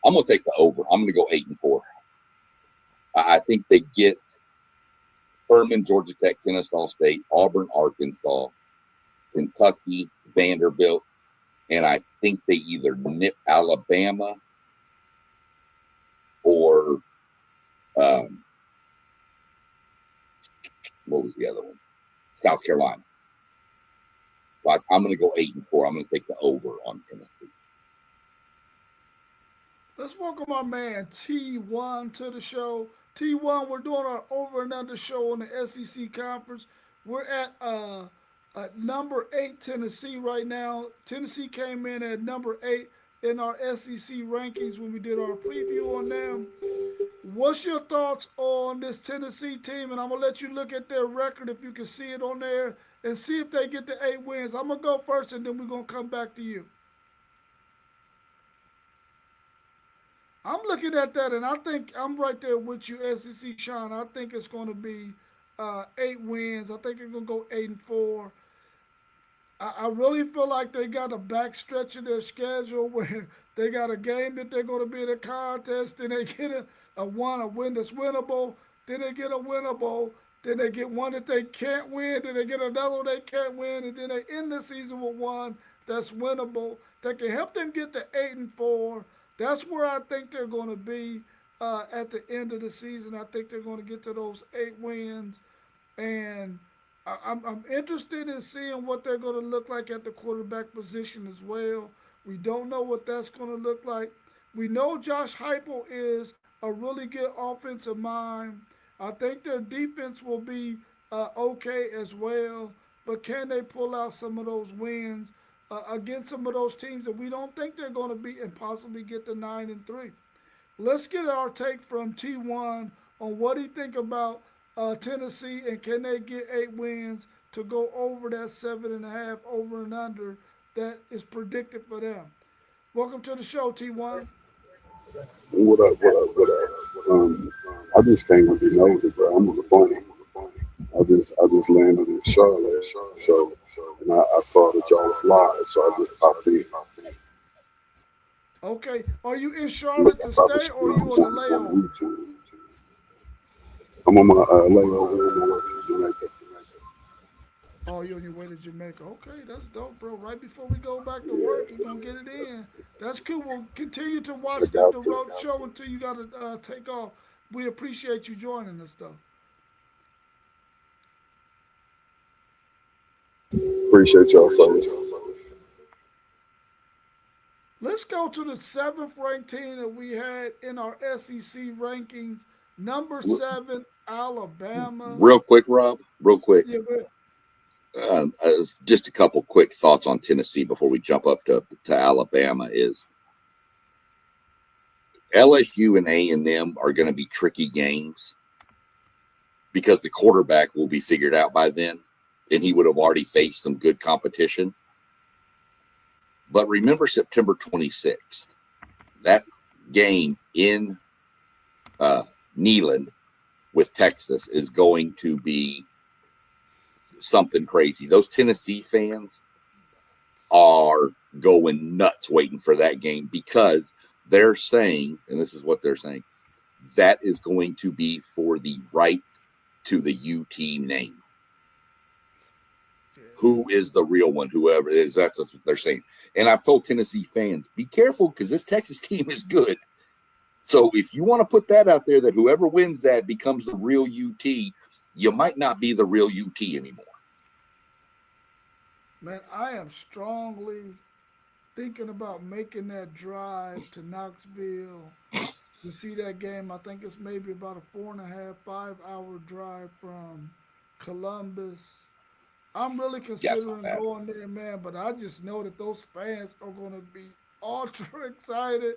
I'm going to take the over. I'm going to go 8-4. I think they get Furman, Georgia Tech, Kennesaw State, Auburn, Arkansas, Kentucky, Vanderbilt, and I think they either nip Alabama or what was the other one? South Carolina. Well, I'm going to go 8-4. I'm going to take the over on Tennessee. Let's welcome our man T1 to the show. T1, we're doing our over and under show on the SEC conference. We're at number 8 Tennessee right now. Tennessee came in at number 8 in our SEC rankings when we did our preview on them. What's your thoughts on this Tennessee team? And I'm going to let you look at their record if you can see it on there and see if they get to 8 wins. I'm going to go first and then we're going to come back to you. I'm looking at that, and I think I'm right there with you, SEC Sean. I think it's going to be 8 wins. I think they're going to go 8-4. I really feel like they got a backstretch in their schedule where they got a game that they're going to be in a contest, then they get a win that's winnable, then they get a winnable, then they get one that they can't win, then they get another one they can't win, and then they end the season with one that's winnable that can help them get to 8-4. That's where I think they're going to be at the end of the season. I think they're going to get to those 8 wins. And I'm interested in seeing what they're going to look like at the quarterback position as well. We don't know what that's going to look like. We know Josh Heupel is a really good offensive mind. I think their defense will be okay as well. But can they pull out some of those wins against some of those teams that we don't think they're going to beat and possibly get to 9-3? Let's get our take from T1 on what he think about Tennessee and can they get 8 wins to go over that 7.5 over and under that is predicted for them. Welcome to the show, T1. What up? What up? What up? I just came with the nosy, bro. I'm on the plane. I just landed in Charlotte, and I saw that y'all was live, so I just popped in. Okay, are you in Look, Charlotte I to probably stay should or are be you on a on layover? YouTube. I'm on my layover on my way to Jamaica. Oh, you're on your way to Jamaica. Okay, that's dope, bro. Right before we go back to work, you're gonna get it in. That's cool. We'll continue to I watch the got to. road show until you gotta take off. We appreciate you joining us, though. Appreciate y'all, fellas. Let's go to the seventh ranked team that we had in our SEC rankings. Number seven, Alabama. Real quick, Rob. Real quick. Yeah, but Just a couple quick thoughts on Tennessee before we jump up to Alabama. Is LSU and A&M are going to be tricky games because the quarterback will be figured out by then, and he would have already faced some good competition. But remember September 26th, that game in Neyland with Texas is going to be something crazy. Those Tennessee fans are going nuts waiting for that game because they're saying, and this is what they're saying, that is going to be for the right to the UT name. Who is the real one? Whoever it is, that's what they're saying. And I've told Tennessee fans, be careful because this Texas team is good. So if you want to put that out there that whoever wins that becomes the real UT, you might not be the real UT anymore. man, I am strongly thinking about making that drive to Knoxville to see that game. I think it's maybe about a 4.5, 5 hour drive from Columbus. I'm really Yeah, it's not considering bad. going there, man, but I just know that those fans are going to be ultra excited.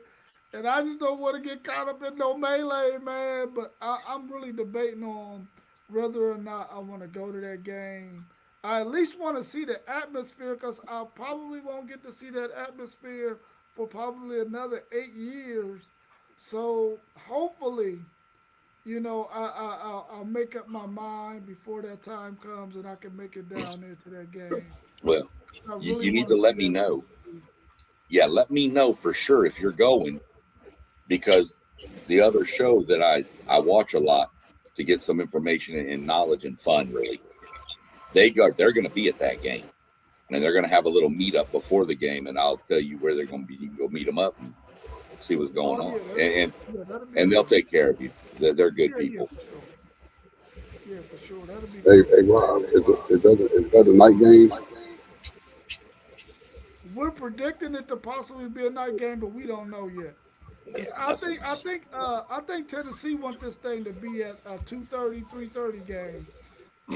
And I just don't want to get caught up in no melee, man. But I'm really debating on whether or not I want to go to that game. I at least want to see the atmosphere because I probably won't get to see that atmosphere for probably another 8 years. So hopefully, I'll make up my mind before that time comes and I can make it down there to that game. Well, I really you need want to to see let me that. know. Yeah, let me know for sure if you're going because the other show that I watch a lot to get some information and knowledge and fun really they're going to be at that game and they're going to have a little meetup before the game and I'll tell you where they're going to be. You can go meet them up and see what's going Oh on yeah, that'll be and they'll good. take care of you. They're good Yeah, yeah, people. for sure. Yeah, for sure. That'll be good. Hey, Rob, is that a night game? We're predicting it to possibly be a night game, but we don't know yet. Cause Yeah, I think I nothing's. think uh, I think Tennessee want this thing to be at a 2:30, 3:30 game.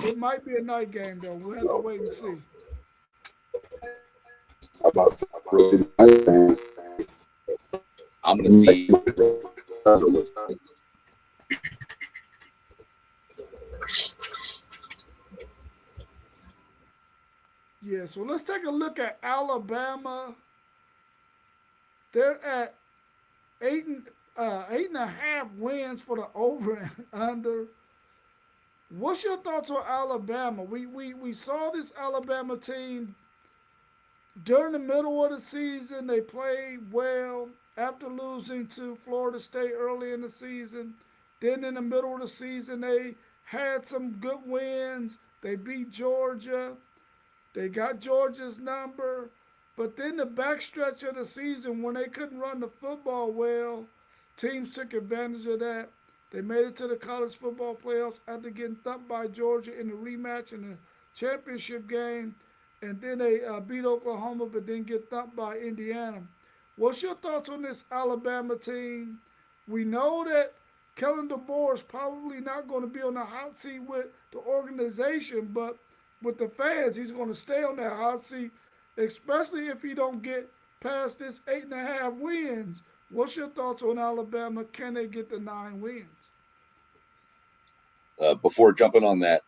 It might be a night game though. We'll have to No. wait and see. I'm about to go to the night game. I'm going to see. Yeah, so let's take a look at Alabama. They're at 8.5 wins for the over and under. What's your thoughts on Alabama? We saw this Alabama team during the middle of the season. They played well after losing to Florida State early in the season. Then in the middle of the season, they had some good wins. They beat Georgia. They got Georgia's number. But then the backstretch of the season, when they couldn't run the football well, teams took advantage of that. They made it to the college football playoffs after getting thumped by Georgia in the rematch in the championship game. and then they beat Oklahoma, but then get thumped by Indiana. What's your thoughts on this Alabama team? We know that Kellen DeBoer is probably not going to be on the hot seat with the organization, but with the fans, he's going to stay on that hot seat, especially if he don't get past this 8.5 wins. What's your thoughts on Alabama? Can they get the 9 wins? Before jumping on that,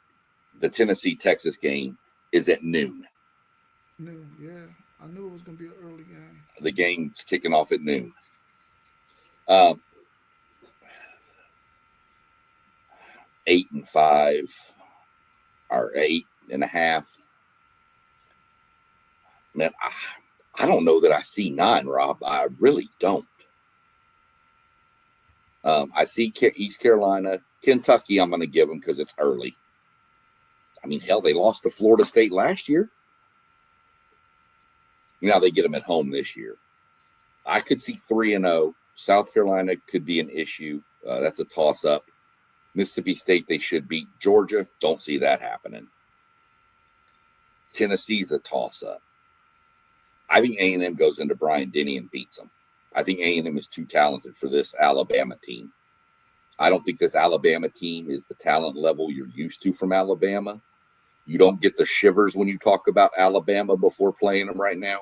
the Tennessee-Texas game is at noon. Noon, yeah. I knew it was going to be an early game. The game's kicking off at noon. 8-5 or 8.5. Man, I don't know that I see 9, Rob. I really don't. I see East Carolina, Kentucky. I'm going to give them because it's early. I mean, hell, they lost to Florida State last year. Now they get them at home this year. I could see 3-0. South Carolina could be an issue. That's a toss-up. Mississippi State, they should beat. Georgia, don't see that happening. Tennessee's a toss-up. I think A&M goes into Bryant-Denny and beats them. I think A&M is too talented for this Alabama team. I don't think this Alabama team is the talent level you're used to from Alabama. You don't get the shivers when you talk about Alabama before playing them right now.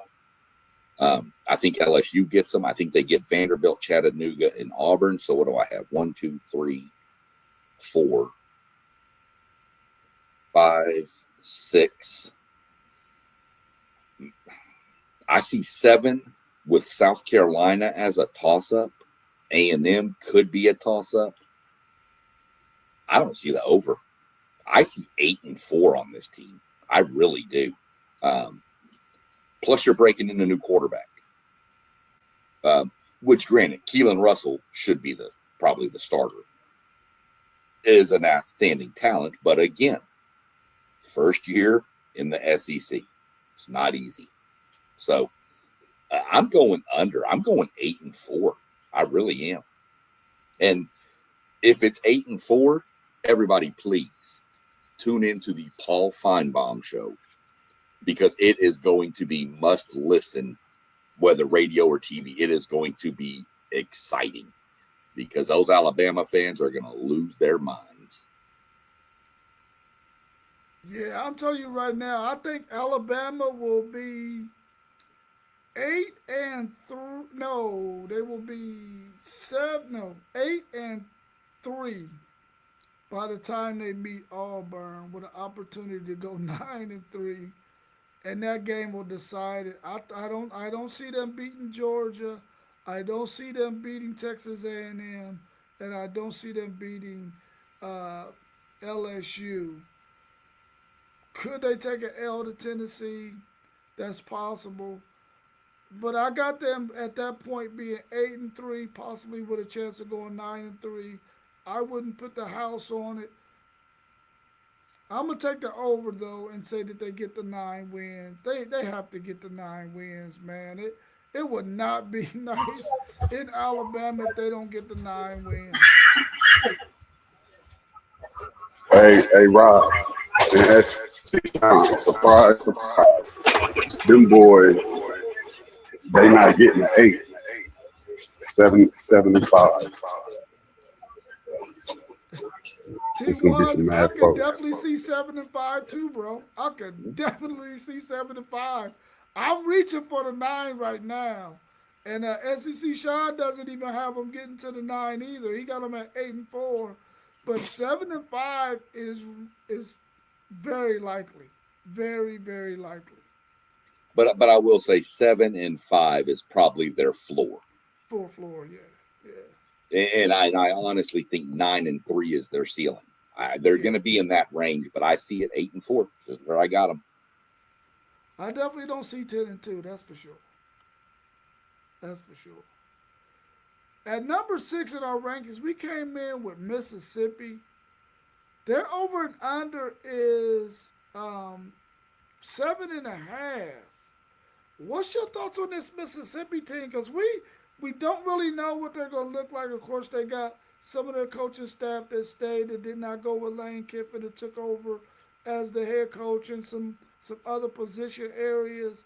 I think LSU gets them. I think they get Vanderbilt, Chattanooga, and Auburn. So what do I have? 1, 2, 3, 4, 5, 6. I see 7 with South Carolina as a toss-up. A&M could be a toss-up. I don't see the over. I see 8-4 on this team. I really do. Plus, you're breaking in a new quarterback. Which, granted, Keelan Russell should be probably the starter. Is an outstanding talent, but again, first year in the SEC. It's not easy. So I'm going under. I'm going 8-4. I really am. And if it's 8-4, everybody please tune into the Paul Feinbaum show, because it is going to be must listen, whether radio or TV. It is going to be exciting because those Alabama fans are going to lose their minds. Yeah, I'm telling you right now, I think Alabama will be 8-3. No, they will be 8-3 by the time they meet Auburn, with an opportunity to go 9-3, and that game will decide it. I don't see them beating Georgia. I don't see them beating Texas A&M, and I don't see them beating LSU. Could they take an L to Tennessee? That's possible. But I got them at that point being 8-3, possibly with a chance of going 9-3. I wouldn't put the house on it. I'm gonna take the over though and say that they get the 9 wins. They have to get the 9 wins, man. It would not be nice in Alabama if they don't get the 9 wins. Hey, Rob, and that's surprise. Them boys, they not getting an 8. 7-5. It's gonna be some T1, I mad could folks. definitely see 7-5 too, bro. I could definitely see 7-5. I'm reaching for the 9 right now. And SEC Sean doesn't even have them getting to the 9 either. He got them at 8-4. But 7-5 is very likely. Very, very likely. But I will say 7-5 is probably their floor. Full floor, yeah. And I honestly think 9-3 is their ceiling. They're going to be in that range, but I see it 8-4. That's where I got them. I definitely don't see 10-2. That's for sure. At number 6 in our rankings, we came in with Mississippi. Their over and under is 7.5. What's your thoughts on this Mississippi team? Because we don't really know what they're going to look like. Of course, they got some of their coaching staff that stayed, that did not go with Lane Kiffin, that took over as the head coach, and some some other position areas.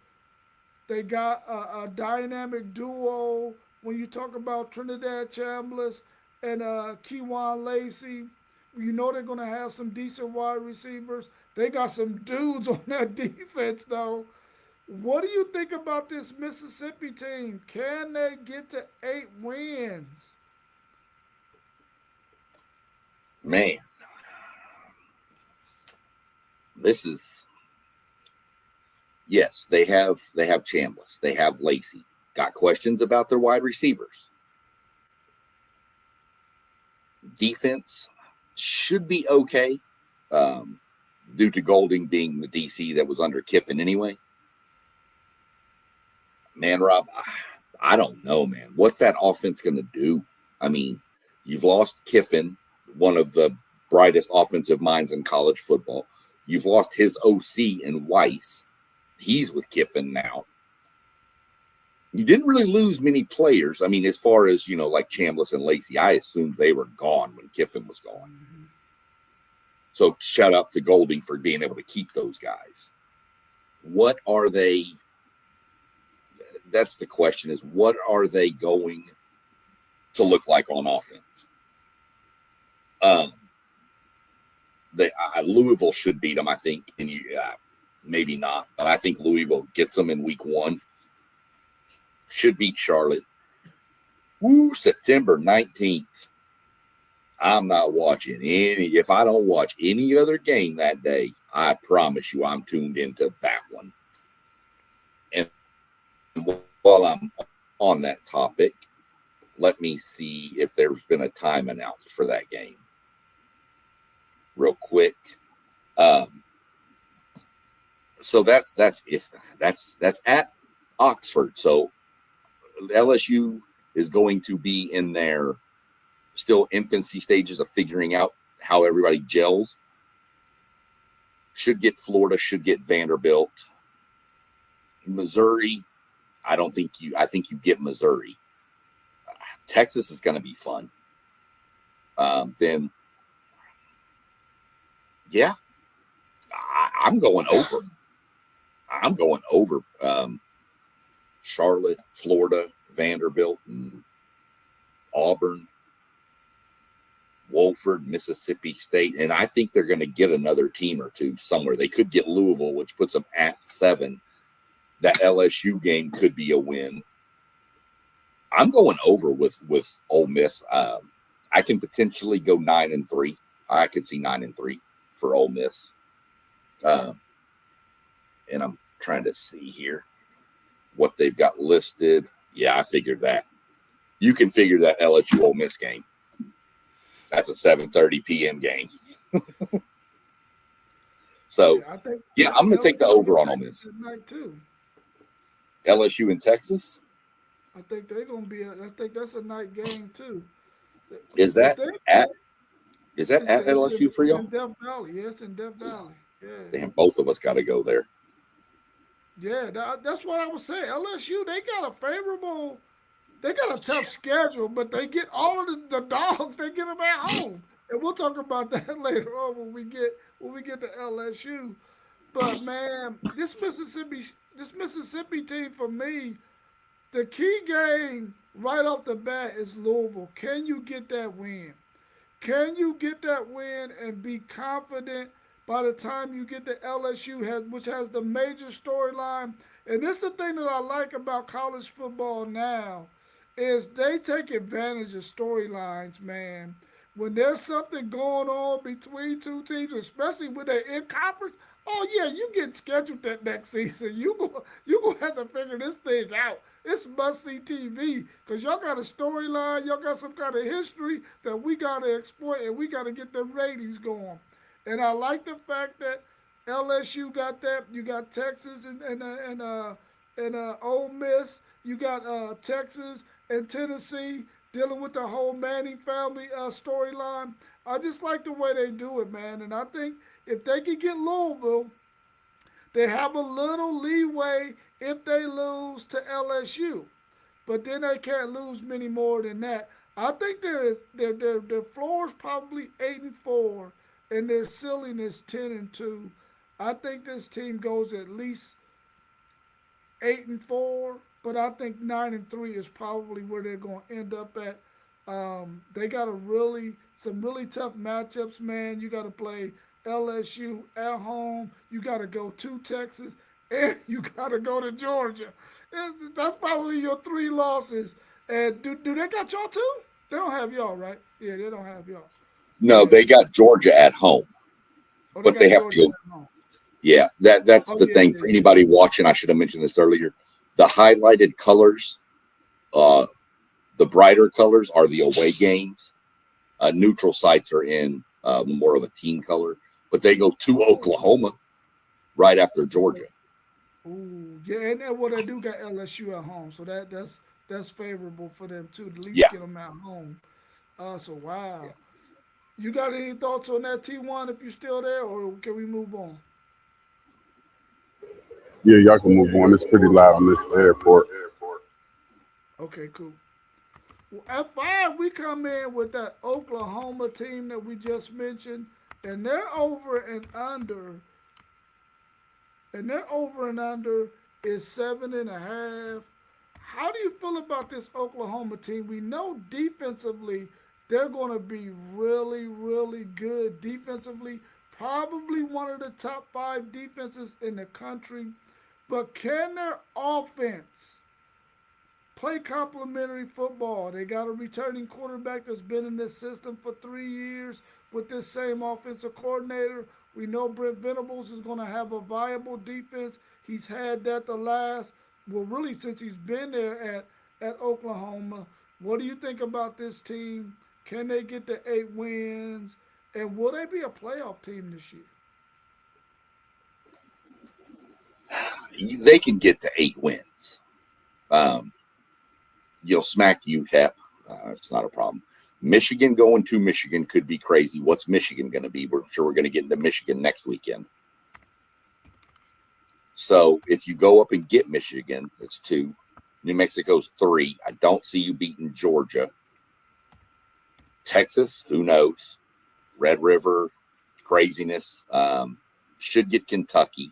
They got a dynamic duo. When you talk about Trinidad Chambliss and Keywan Lacey, you know they're going to have some decent wide receivers. They got some dudes on that defense, though. What do you think about this Mississippi team? Can they get to 8 wins? Man, this is yes, they have Chambliss, they have Lacey. Got questions about their wide receivers. Defense should be okay, due to Golding being the DC that was under Kiffin anyway. Man, Rob, I don't know, man. What's that offense going to do? I mean, you've lost Kiffin, one of the brightest offensive minds in college football. You've lost his OC in Weiss. He's with Kiffin now. You didn't really lose many players. I mean, as far as, like Chambliss and Lacey, I assumed they were gone when Kiffin was gone. So shout out to Golding for being able to keep those guys. What are they? That's the question, is what are they going to look like on offense? Louisville should beat them, I think, and maybe not, but I think Louisville gets them in week 1. Should beat Charlotte. September 19th. I'm not watching any. If I don't watch any other game that day, I promise you I'm tuned into that one. And while I'm on that topic, let me see if there's been a time announced for that game. Real quick. So that's at Oxford. So LSU is going to be in their still infancy stages of figuring out how everybody gels. Should get Florida, should get Vanderbilt. Missouri, I think you get Missouri. Texas is going to be fun. Then, yeah, I'm going over. I'm going over Charlotte, Florida, Vanderbilt, and Auburn, Wofford, Mississippi State. And I think they're going to get another team or two somewhere. They could get Louisville, which puts them at 7. That LSU game could be a win. I'm going over with Ole Miss. I can potentially go 9-3. I could see 9-3 for Ole Miss. And I'm trying to see here what they've got listed. Yeah, I figured that. You can figure that LSU Ole Miss game. That's a 7:30 p.m. game. So, yeah, I'm going to take the over on Ole Miss. LSU in Texas? I think they're going to be. I think that's a night game too. Is that at LSU for y'all? In Death Valley. Yes, in Death Valley. Yeah. Damn, both of us got to go there. Yeah, that's what I was saying. LSU, they got a tough schedule, but they get all of the dogs. They get them at home, and we'll talk about that later on when we get to LSU. But man, this Mississippi team for me, the key game right off the bat is Louisville. Can you get that win? Can you get that win and be confident by the time you get to LSU, which has the major storyline? And this is the thing that I like about college football now, is they take advantage of storylines, man. When there's something going on between two teams, especially when they're in conference, oh yeah, you get scheduled that next season. You gonna have to figure this thing out. It's must-see TV because y'all got a storyline, y'all got some kind of history that we gotta exploit, and we gotta get the ratings going. And I like the fact that LSU got that. You got Texas and Ole Miss. You got Texas and Tennessee dealing with the whole Manning family storyline. I just like the way they do it, man. And I think if they can get Louisville, they have a little leeway if they lose to LSU. But then they can't lose many more than that. I think their floor is probably 8-4, and their ceiling is 10-2. I think this team goes at least 8-4, but I think 9-3 is probably where they're going to end up at. They got some really tough matchups, man. You got to play LSU at home. You got to go to Texas, and you got to go to Georgia. And that's probably your three losses. And do they got y'all too? They don't have y'all, right? Yeah, they don't have y'all. No, Yeah. they got Georgia at home, Oh, they but they got have to Georgia go. at home. Yeah, that's Oh the yeah, thing yeah, for yeah. anybody watching. I should have mentioned this earlier. The highlighted colors, uh, the brighter colors are the away games. Neutral sites are in more of a team color, but they go to Oh. Oklahoma right after Georgia. Ooh, yeah, and then what they do got LSU at home, so that's favorable for them too. To at least Yeah, get them at home. So wow. yeah. You got any thoughts on that T1 if you're still there, or can we move on? Yeah, y'all can move on. It's pretty loud in this airport. Okay, cool. Well, at five, we come in with that Oklahoma team that we just mentioned, and their over and under is 7.5. How do you feel about this Oklahoma team? We know defensively they're going to be really, really good defensively. Probably one of the top five defenses in the country. But can their offense play complementary football? They got a returning quarterback that's been in this system for 3 years with this same offensive coordinator. We know Brent Venables is going to have a viable defense. He's had that really since he's been there at Oklahoma. What do you think about this team? Can they get the 8 wins? And will they be a playoff team this year? They can get to 8 wins. Um, you'll smack UTEP. It's not a problem. Michigan going to Michigan could be crazy. What's Michigan going to be? We're sure we're going to get into Michigan next weekend. So if you go up and get Michigan, it's 2. New Mexico's 3. I don't see you beating Georgia. Texas, who knows? Red River, craziness. Should get Kentucky.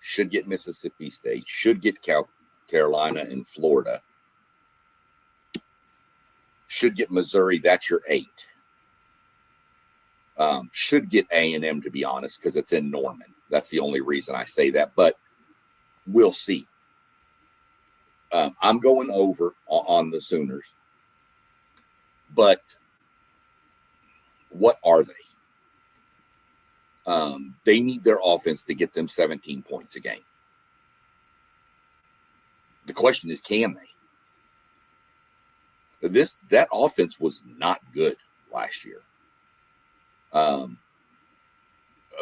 Should get Mississippi State. Should get Carolina and Florida. Should get Missouri. That's your 8. Should get A&M, to be honest, because it's in Norman. That's the only reason I say that, but we'll see. I'm going over on the Sooners, but what are they? They need their offense to get them 17 points a game. The question is, can they? That offense was not good last year.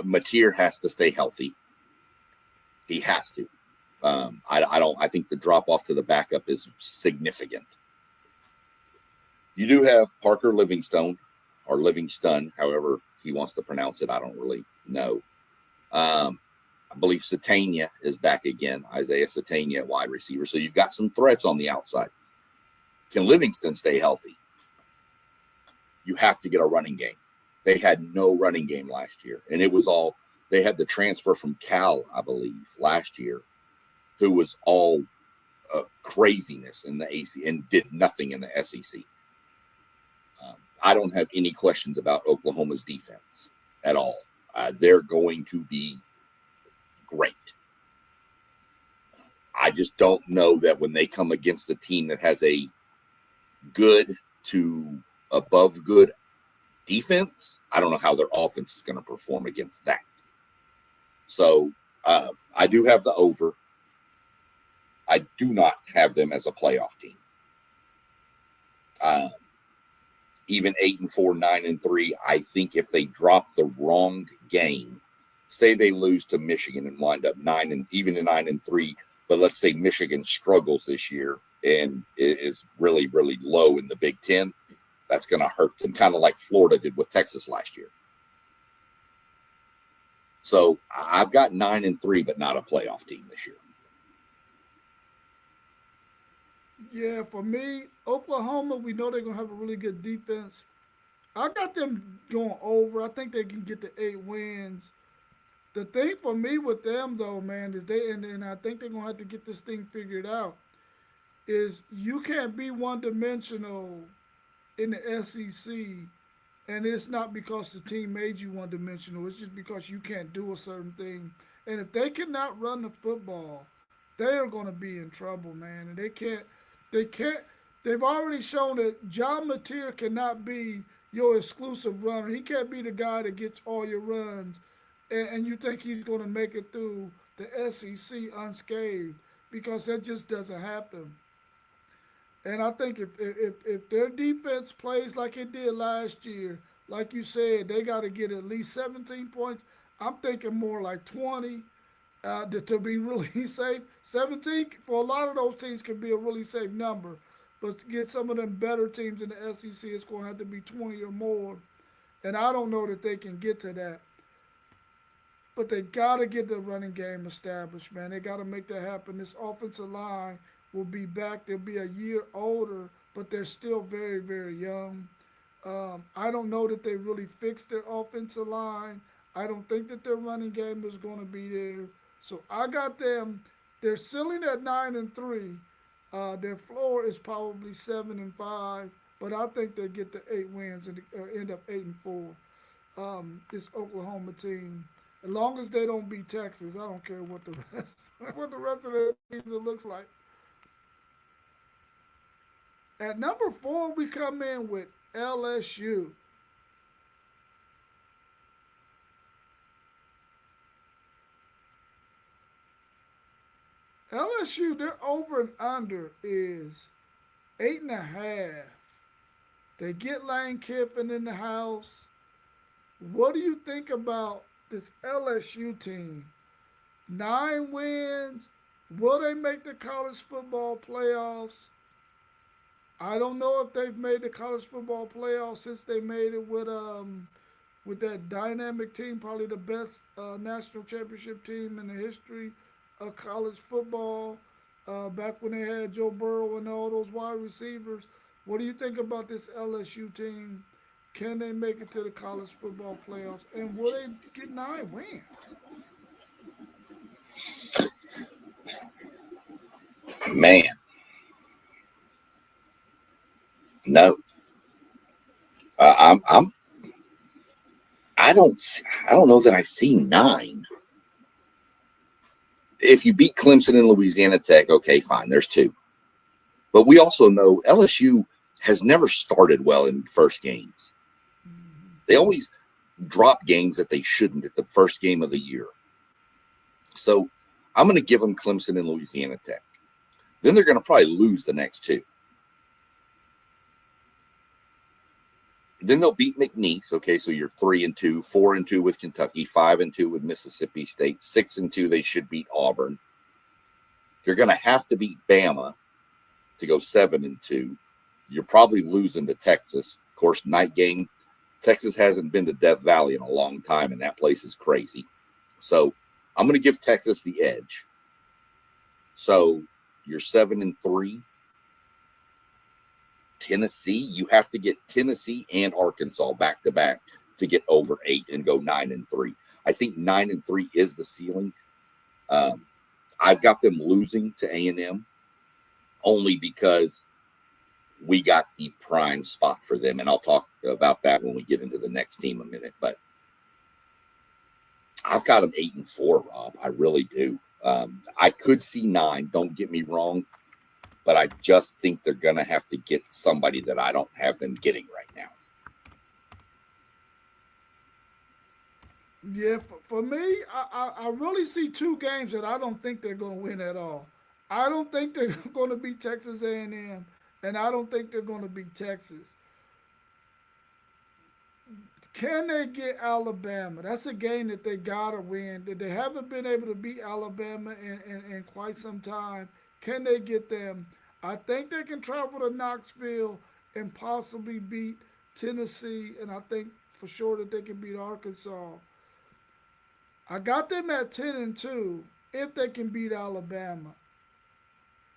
Mateer has to stay healthy. He has to. I think the drop off to the backup is significant. You do have Parker Livingstone, or Livingston, however he wants to pronounce it. I don't really know. I believe Satania is back again. Isaiah Satania, wide receiver. So you've got some threats on the outside. Can Livingston stay healthy? You have to get a running game. They had no running game last year, and it was all they had the transfer from Cal, I believe, last year, who was all craziness in the AC and did nothing in the SEC. I don't have any questions about Oklahoma's defense at all. They're going to be great. I just don't know that when they come against a team that has a good to above good defense, I don't know how their offense is going to perform against that. So I do have the over. I do not have them as a playoff team. Even 8-4, 9-3. I think if they drop the wrong game, say they lose to Michigan and wind up 9-3, but let's say Michigan struggles this year and is really, really low in the Big Ten, that's going to hurt them, kind of like Florida did with Texas last year. So I've got 9-3, but not a playoff team this year. Yeah, for me, Oklahoma, we know they're gonna have a really good defense. I got them going over. I think they can get to 8 wins. The thing for me with them though, man, is and I think they're gonna have to get this thing figured out. Is you can't be one dimensional in the SEC, and it's not because the team made you one dimensional. It's just because you can't do a certain thing. And if they cannot run the football, they are going to be in trouble, man. And they can't. They can't. They've already shown that John Mateer cannot be your exclusive runner. He can't be the guy that gets all your runs, and you think he's going to make it through the SEC unscathed because that just doesn't happen. And I think if their defense plays like it did last year, like you said, they got to get at least 17 points. I'm thinking more like 20 to be really safe. 17 for a lot of those teams can be a really safe number, but to get some of them better teams in the SEC, it's going to have to be 20 or more. And I don't know that they can get to that. But they got to get the running game established, man. They got to make that happen. This offensive line will be back. They'll be a year older, but they're still very, very young. I don't know that they really fixed their offensive line. I don't think that their running game is going to be there. So I got them. They're ceiling at 9-3. Their floor is probably 7-5, but I think they get the 8 wins and end up 8-4. This Oklahoma team. As long as they don't beat Texas, I don't care what the rest what the rest of the season looks like. At number 4, we come in with LSU. LSU, their over and under is 8.5. They get Lane Kiffin in the house. What do you think about this LSU team? 9 wins. Will they make the college football playoffs? I don't know if they've made the college football playoffs since they made it with that dynamic team, probably the best national championship team in the history of college football. Back when they had Joe Burrow and all those wide receivers. What do you think about this LSU team? Can they make it to the college football playoffs? And will they get 9 wins? Man, no. I'm. I don't know that I see 9. If you beat Clemson and Louisiana Tech, okay, fine. There's 2. But we also know LSU has never started well in first games. They always drop games that they shouldn't at the first game of the year. So I'm going to give them Clemson and Louisiana Tech. Then they're going to probably lose the next 2. Then they'll beat McNeese. Okay, so you're 3-2, 4-2 with Kentucky, 5-2 with Mississippi State, 6-2. They should beat Auburn. You're going to have to beat Bama to go 7-2. You're probably losing to Texas. Of course, night game. Texas hasn't been to Death Valley in a long time, and that place is crazy. So I'm going to give Texas the edge. So you're 7-3. Tennessee, you have to get Tennessee and Arkansas back to back to get over 8 and go 9-3. I think 9-3 is the ceiling. I've got them losing to A&M only because we got the prime spot for them, and I'll talk about that when we get into the next team a minute. But I've got them 8-4, Rob. I really do. I could see 9. Don't get me wrong. But I just think they're going to have to get somebody that I don't have them getting right now. Yeah, for me, I really see 2 games that I don't think they're going to win at all. I don't think they're going to beat Texas A&M, and I don't think they're going to beat Texas. Can they get Alabama? That's a game that they got to win. That they haven't been able to beat Alabama in quite some time. Can they get them? I think they can travel to Knoxville and possibly beat Tennessee, and I think for sure that they can beat Arkansas. I got them at 10-2 if they can beat Alabama.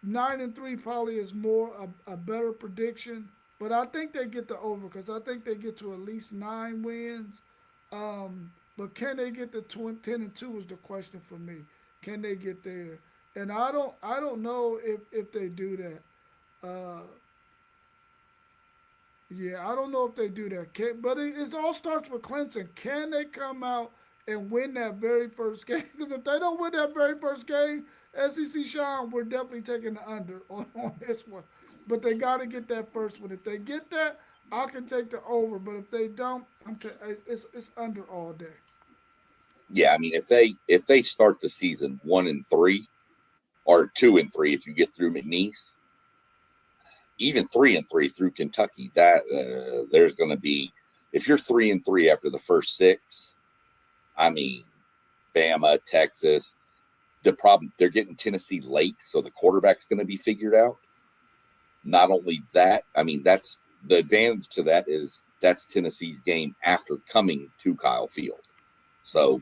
9-3 probably is more a better prediction, but I think they get the over because I think they get to at least 9 wins. But can they get to 10-2 is the question for me. Can they get there? And I don't know if they do that. Yeah, I don't know if they do that. But it all starts with Clemson. Can they come out and win that very first game? Because if they don't win that very first game, SEC Sean, we're definitely taking the under on this one. But they got to get that first one. If they get that, I can take the over. But if they don't, it's under all day. Yeah, I mean, if they start the season 1-3 or 2-3, if you get through McNeese, even 3-3 through Kentucky, that there's going to be, if you're 3-3 after the first six, I mean, Bama, Texas, the problem, they're getting Tennessee late, so the quarterback's going to be figured out. Not only that, I mean, that's the advantage to that is that's Tennessee's game after coming to Kyle Field. So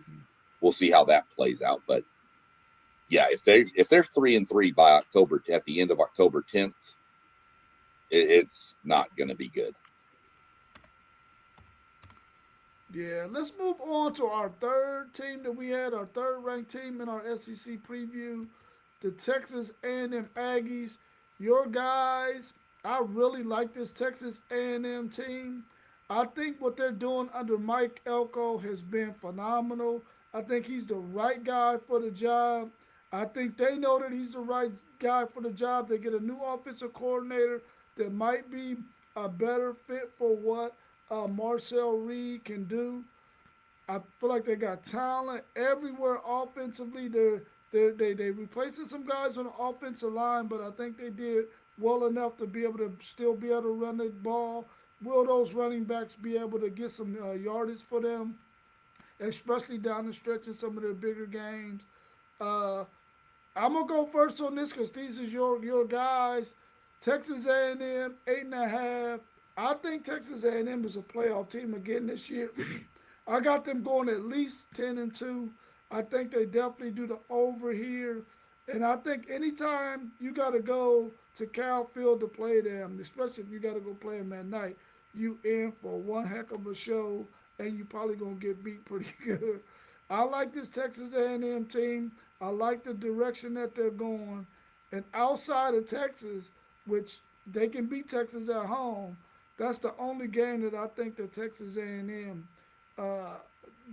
we'll see how that plays out. But yeah, if they're 3-3 by October, at the end of October 10th, it's not going to be good. Yeah, let's move on to our third team that we had, our third ranked team in our SEC preview, the Texas A&M Aggies. Your guys, I really like this Texas A&M team. I think what they're doing under Mike Elko has been phenomenal. I think he's the right guy for the job. I think they know that he's the right guy for the job. They get a new offensive coordinator that might be a better fit for what Marcel Reed can do. I feel like they got talent everywhere offensively. They replacing some guys on the offensive line, but I think they did well enough to be able to still be able to run the ball. Will those running backs be able to get some yardage for them, especially down the stretch in some of their bigger games? Uh, I'm gonna go first on this because these is your guys. Texas A&M 8.5. I think Texas A&M is a playoff team again this year. I got them going at least 10-2. I think they definitely do the over here. And I think anytime you got to go to Cal Field to play them, especially if you got to go play them at night, you in for one heck of a show, and you probably gonna get beat pretty good. I like this Texas A&M team. I like the direction that they're going. And outside of Texas, which they can beat Texas at home, that's the only game that I think that Texas A&M uh,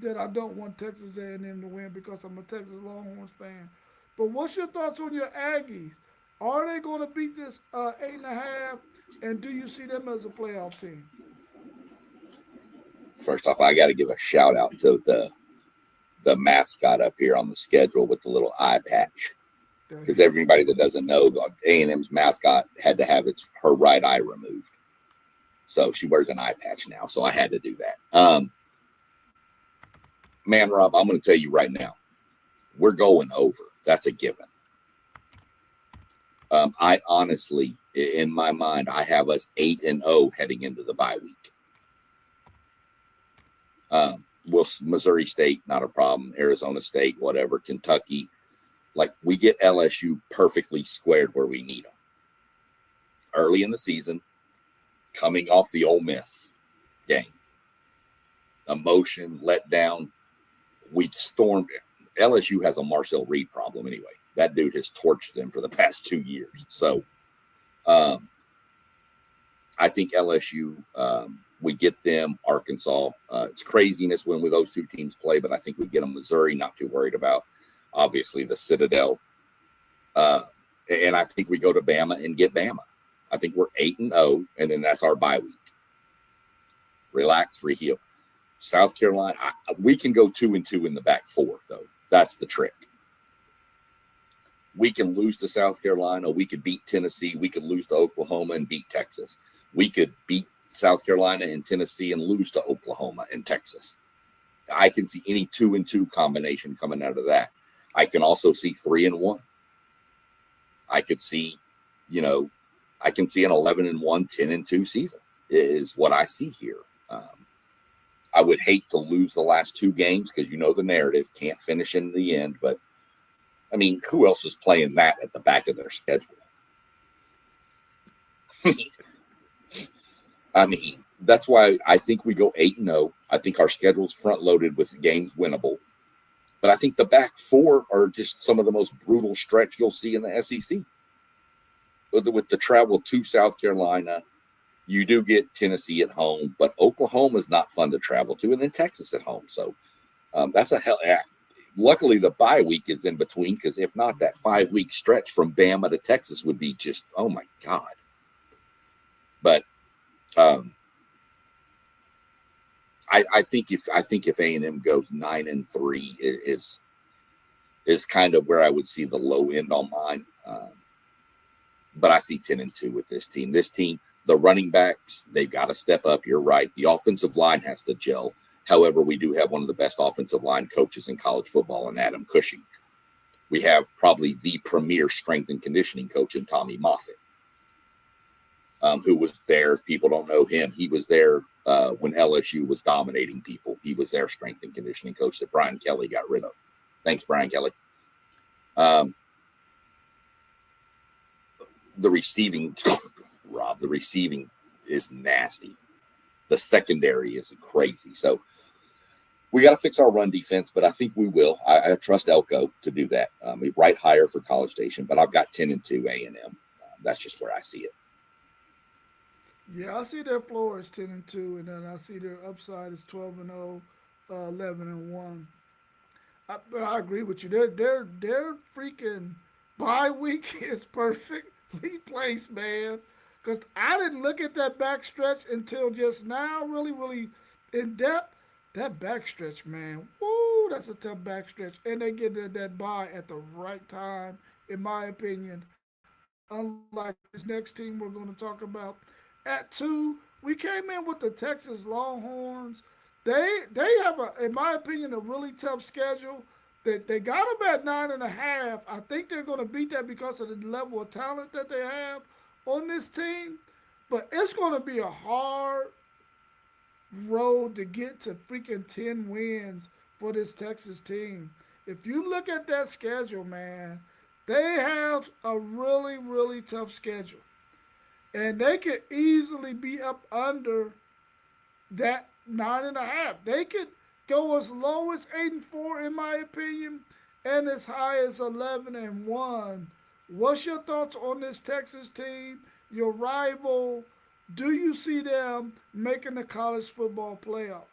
that I don't want Texas A&M to win because I'm a Texas Longhorns fan. But what's your thoughts on your Aggies? Are they going to beat this 8.5? And do you see them as a playoff team? First off, I got to give a shout out to the mascot up here on the schedule with the little eye patch. Because everybody that doesn't know, A&M's mascot had to have her right eye removed. So she wears an eye patch now. So I had to do that. Man, Rob, I'm going to tell you right now, we're going over. That's a given. I honestly, in my mind, I have us 8-0 heading into the bye week. Missouri State, not a problem. Arizona State, whatever. Kentucky. Like, we get LSU perfectly squared where we need them. Early in the season, coming off the Ole Miss game. Emotion, let down. We stormed. LSU has a Marcel Reed problem anyway. That dude has torched them for the past 2 years. So I think LSU, we get them. Arkansas, it's craziness when those two teams play, but I think we get them. Missouri, not too worried about. Obviously, the Citadel. And I think we go to Bama and get Bama. I think we're 8-0, and then that's our bye week. Relax, reheal. South Carolina, we can go 2-2 in the back four, though. That's the trick. We can lose to South Carolina. We could beat Tennessee. We could lose to Oklahoma and beat Texas. We could beat South Carolina and Tennessee and lose to Oklahoma and Texas. I can see any 2-2 combination coming out of that. I can also see 3-1. I could see, I can see an 11-1, 10-2 season is what I see here. I would hate to lose the last two games because the narrative, can't finish in the end. But, I mean, who else is playing that at the back of their schedule? I mean, that's why I think we go 8-0. I think our schedule's front loaded with games winnable. But I think the back four are just some of the most brutal stretch you'll see in the SEC. With the travel to South Carolina, you do get Tennessee at home, but Oklahoma is not fun to travel to, and then Texas at home. So that's a hell. Luckily, the bye week is in between, because if not, that 5-week stretch from Bama to Texas would be just, oh my God. But I think if A&M goes 9-3 is kind of where I would see the low end on mine. But I see 10-2 with this team. This team, the running backs, they've got to step up. You're right. The offensive line has to gel. However, we do have one of the best offensive line coaches in college football in Adam Cushing. We have probably the premier strength and conditioning coach in Tommy Moffitt, who was there. If people don't know him, he was there when LSU was dominating people. He was their strength and conditioning coach that Brian Kelly got rid of. Thanks, Brian Kelly. The receiving, Rob, the receiving is nasty. The secondary is crazy. So we got to fix our run defense, but I think we will. I trust Elko to do that. We write higher for College Station, but I've got 10-2 A&M. That's just where I see it. Yeah, I see their floor is 10-2, and then I see their upside is 12-0, 11-1. But I agree with you. Their freaking bye week is perfectly placed, man. Because I didn't look at that backstretch until just now, really in depth. That backstretch, man, woo, that's a tough backstretch. And they get that bye at the right time, in my opinion. Unlike this next team we're going to talk about. At 2, we came in with the Texas Longhorns. They have, in my opinion, a really tough schedule. They got them at 9.5. I think they're going to beat that because of the level of talent that they have on this team. But it's going to be a hard road to get to freaking 10 wins for this Texas team. If you look at that schedule, man, they have a really tough schedule. And they could easily be up under that 9.5. They could go as low as 8-4, in my opinion, and as high as 11-1. What's your thoughts on this Texas team, your rival? Do you see them making the college football playoffs?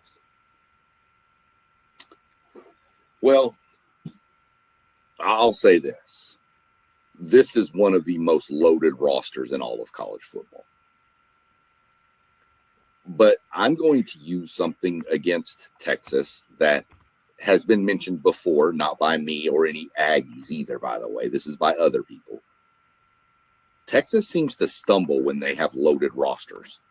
Well, I'll say this. This is one of the most loaded rosters in all of college football. But I'm going to use something against Texas that has been mentioned before, not by me or any Aggies either, by the way. This is by other people. Texas seems to stumble when they have loaded rosters.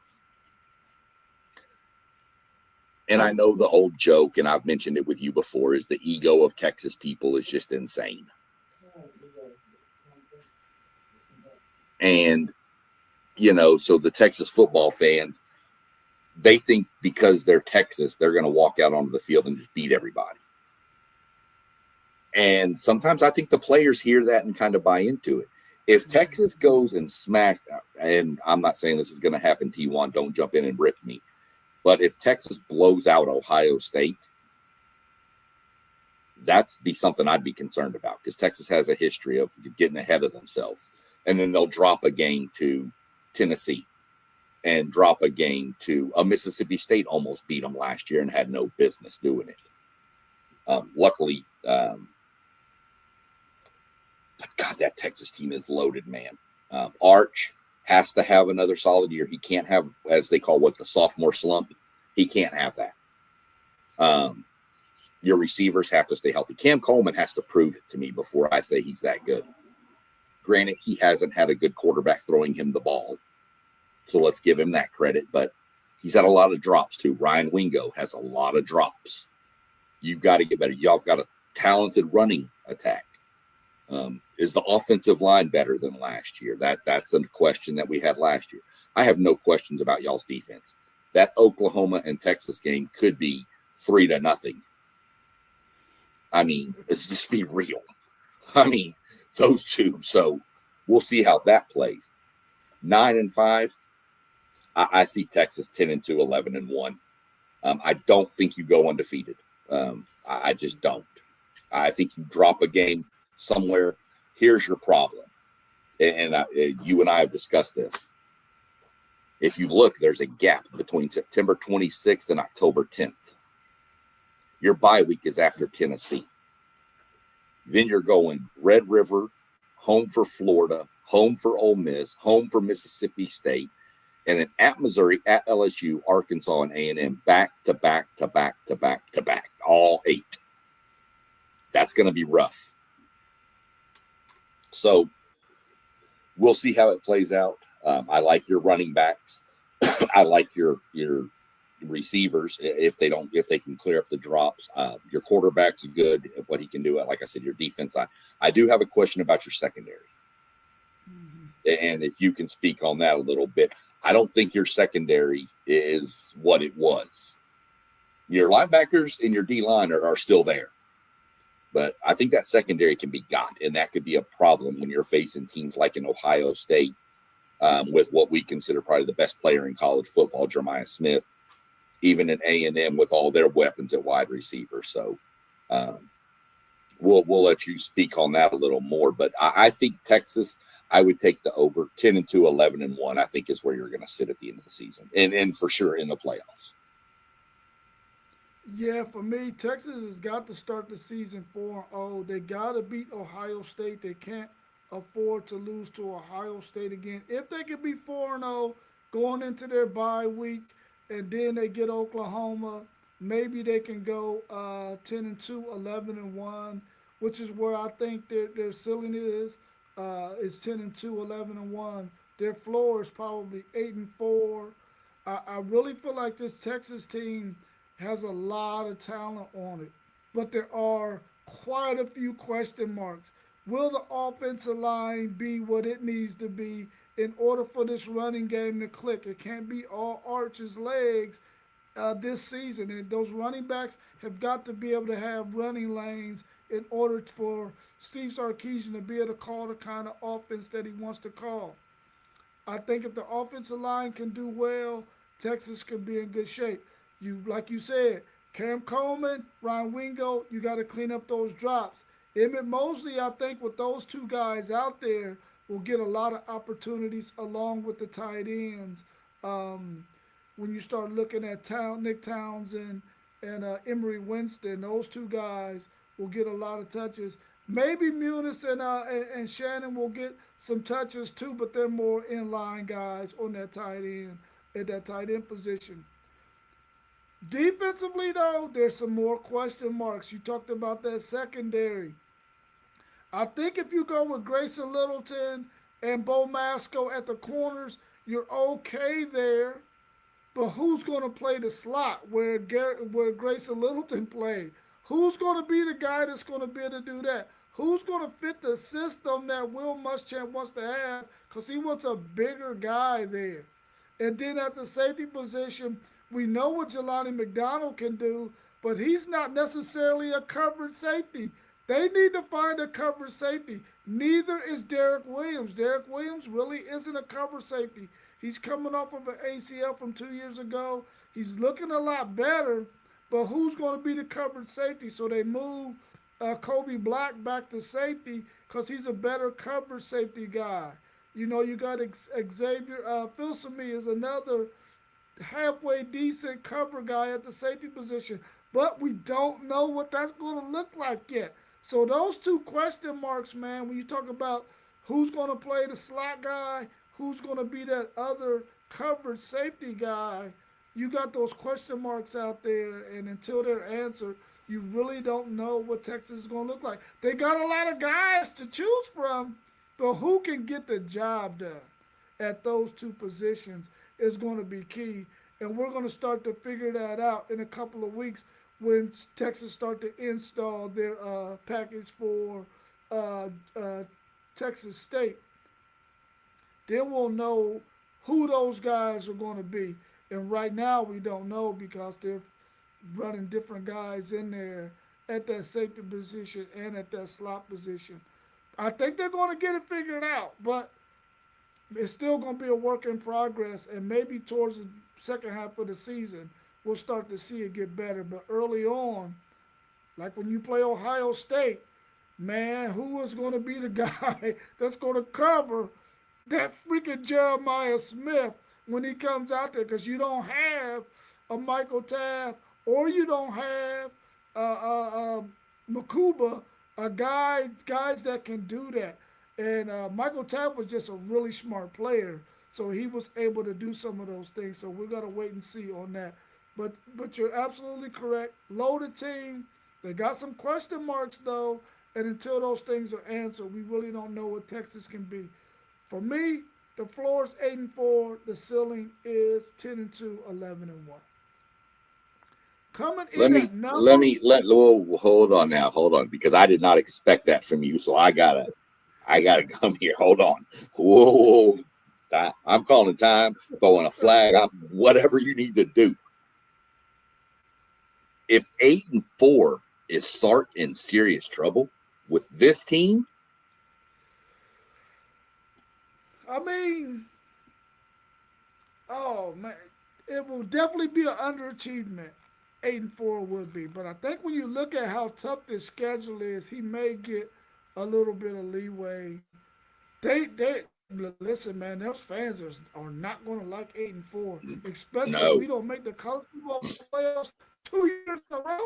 And I know the old joke, and I've mentioned it with you before, is the ego of Texas people is just insane. And, so the Texas football fans, they think because they're Texas, they're going to walk out onto the field and just beat everybody. And sometimes I think the players hear that and kind of buy into it. If Texas goes and smacks, and I'm not saying this is going to happen, T1, don't jump in and rip me. But if Texas blows out Ohio State, that's be something I'd be concerned about, because Texas has a history of getting ahead of themselves. And then they'll drop a game to Tennessee and drop a game to Mississippi State. Almost beat them last year and had no business doing it. Luckily, but God, that Texas team is loaded, man. Arch has to have another solid year. He can't have, as they call the sophomore slump. He can't have that. Your receivers have to stay healthy. Cam Coleman has to prove it to me before I say he's that good. Granted, he hasn't had a good quarterback throwing him the ball, so let's give him that credit. But he's had a lot of drops too. Ryan Wingo has a lot of drops. You've got to get better. Y'all got a talented running attack. Is the offensive line better than last year? That's a question that we had last year. I have no questions about y'all's defense. That Oklahoma and Texas game could be 3-0. I mean, let's just be real. I mean, those two. So we'll see how that plays. 9-5. I see Texas 10-2, 11-1. I don't think you go undefeated. I just don't. I think you drop a game somewhere. Here's your problem. And you and I have discussed this. If you look, there's a gap between September 26th and October 10th. Your bye week is after Tennessee. Then you're going Red River, home for Florida, home for Ole Miss, home for Mississippi State, and then at Missouri, at LSU, Arkansas, and A&M, back to back to back to back to back, all 8. That's going to be rough. So we'll see how it plays out. I like your running backs. I like your receivers if they can clear up the drops. Your quarterback's good at what he can do. Like I said, your defense. I do have a question about your secondary, and if you can speak on that a little bit. I don't think your secondary is what it was. Your linebackers and your D-line are still there. But I think that secondary can be got, and that could be a problem when you're facing teams like in Ohio State with what we consider probably the best player in college football, Jeremiah Smith, even in A&M with all their weapons at wide receiver. So we'll let you speak on that a little more. But I think Texas – I would take the over 10-2, 11-1. I think is where you're going to sit at the end of the season, and for sure in the playoffs. Yeah, for me, Texas has got to start the season 4-0. They got to beat Ohio State. They can't afford to lose to Ohio State again. If they could be 4-0 going into their bye week, and then they get Oklahoma, maybe they can go 10-2, 11-1, which is where I think their ceiling is 10-2, 11-1. Their floor is probably 8-4. I really feel like this Texas team has a lot of talent on it, but there are quite a few question marks. Will the offensive line be what it needs to be in order for this running game to click? It can't be all Arch's legs this season, and those running backs have got to be able to have running lanes in order for Steve Sarkisian to be able to call the kind of offense that he wants to call. I think if the offensive line can do well, Texas could be in good shape. Like you said, Cam Coleman, Ryan Wingo, you got to clean up those drops. Emmett Mosley, I think with those 2 guys out there, will get a lot of opportunities along with the tight ends. When you start looking at Nick Townsend and Emery Winston, those 2 guys will get a lot of touches. Maybe Muniz and Shannon will get some touches too, but they're more inline guys on that tight end, at that tight end position. Defensively, though, there's some more question marks. You talked about that secondary. I think if you go with Grayson Littleton and Bo Masco at the corners, you're okay there. But who's going to play the slot where Grayson Littleton played? Who's going to be the guy that's going to be able to do that? Who's going to fit the system that Will Muschamp wants to have? Because he wants a bigger guy there. And then at the safety position, we know what Jelani McDonald can do, but he's not necessarily a covered safety. They need to find a covered safety. Neither is Derek Williams. Derek Williams really isn't a covered safety. He's coming off of an ACL from 2 years ago. He's looking a lot better, but who's going to be the covered safety? So they move Kobe Black back to safety because he's a better covered safety guy. You know, you got Xavier Filsaime is another halfway decent cover guy at the safety position, but we don't know what that's going to look like yet. So those 2 question marks, man, when you talk about who's going to play the slot guy, who's going to be that other covered safety guy, you got those question marks out there, and until they're answered, you really don't know what Texas is going to look like. They got a lot of guys to choose from, but who can get the job done at those 2 positions is going to be key. And we're going to start to figure that out in a couple of weeks when Texas start to install their package for Texas State. Then we'll know who those guys are going to be. And right now we don't know because they're running different guys in there at that safety position and at that slot position. I think they're going to get it figured out, but it's still going to be a work in progress, and maybe towards the second half of the season, we'll start to see it get better. But early on, like when you play Ohio State, man, who is going to be the guy that's going to cover that freaking Jeremiah Smith when he comes out there? Because you don't have a Michael Taft, or you don't have Makuba, guys that can do that. And Michael Taft was just a really smart player, so he was able to do some of those things. So we're gonna wait and see on that. But you're absolutely correct. Loaded team. They got some question marks though, and until those things are answered, we really don't know what Texas can be. For me, the floor is 8-4. The ceiling is 10-2, 11-1. Coming Let in me at number. whoa, hold on, because I did not expect that from you. So I gotta come here. Hold on. Whoa. I'm calling time, throwing a flag, whatever you need to do. If 8-4 is Sark in serious trouble with this team, I mean, oh man, it will definitely be an underachievement. 8-4 would be, but I think when you look at how tough this schedule is, he may get a little bit of leeway. They listen, man. Those fans are not going to like 8-4, especially if no. we don't make the college football playoffs 2 years in a row.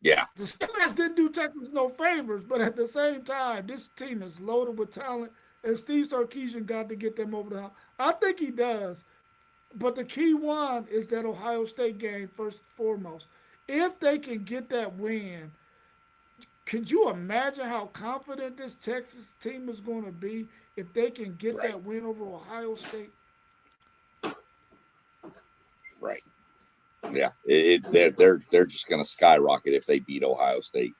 Yeah. The Steelers didn't do Texas no favors, but at the same time, this team is loaded with talent, and Steve Sarkisian got to get them over the hump. I think he does, but the key one is that Ohio State game first and foremost. If they can get that win, could you imagine how confident this Texas team is going to be if they can get Right. that win over Ohio State? Right. Yeah. They're just going to skyrocket if they beat Ohio State.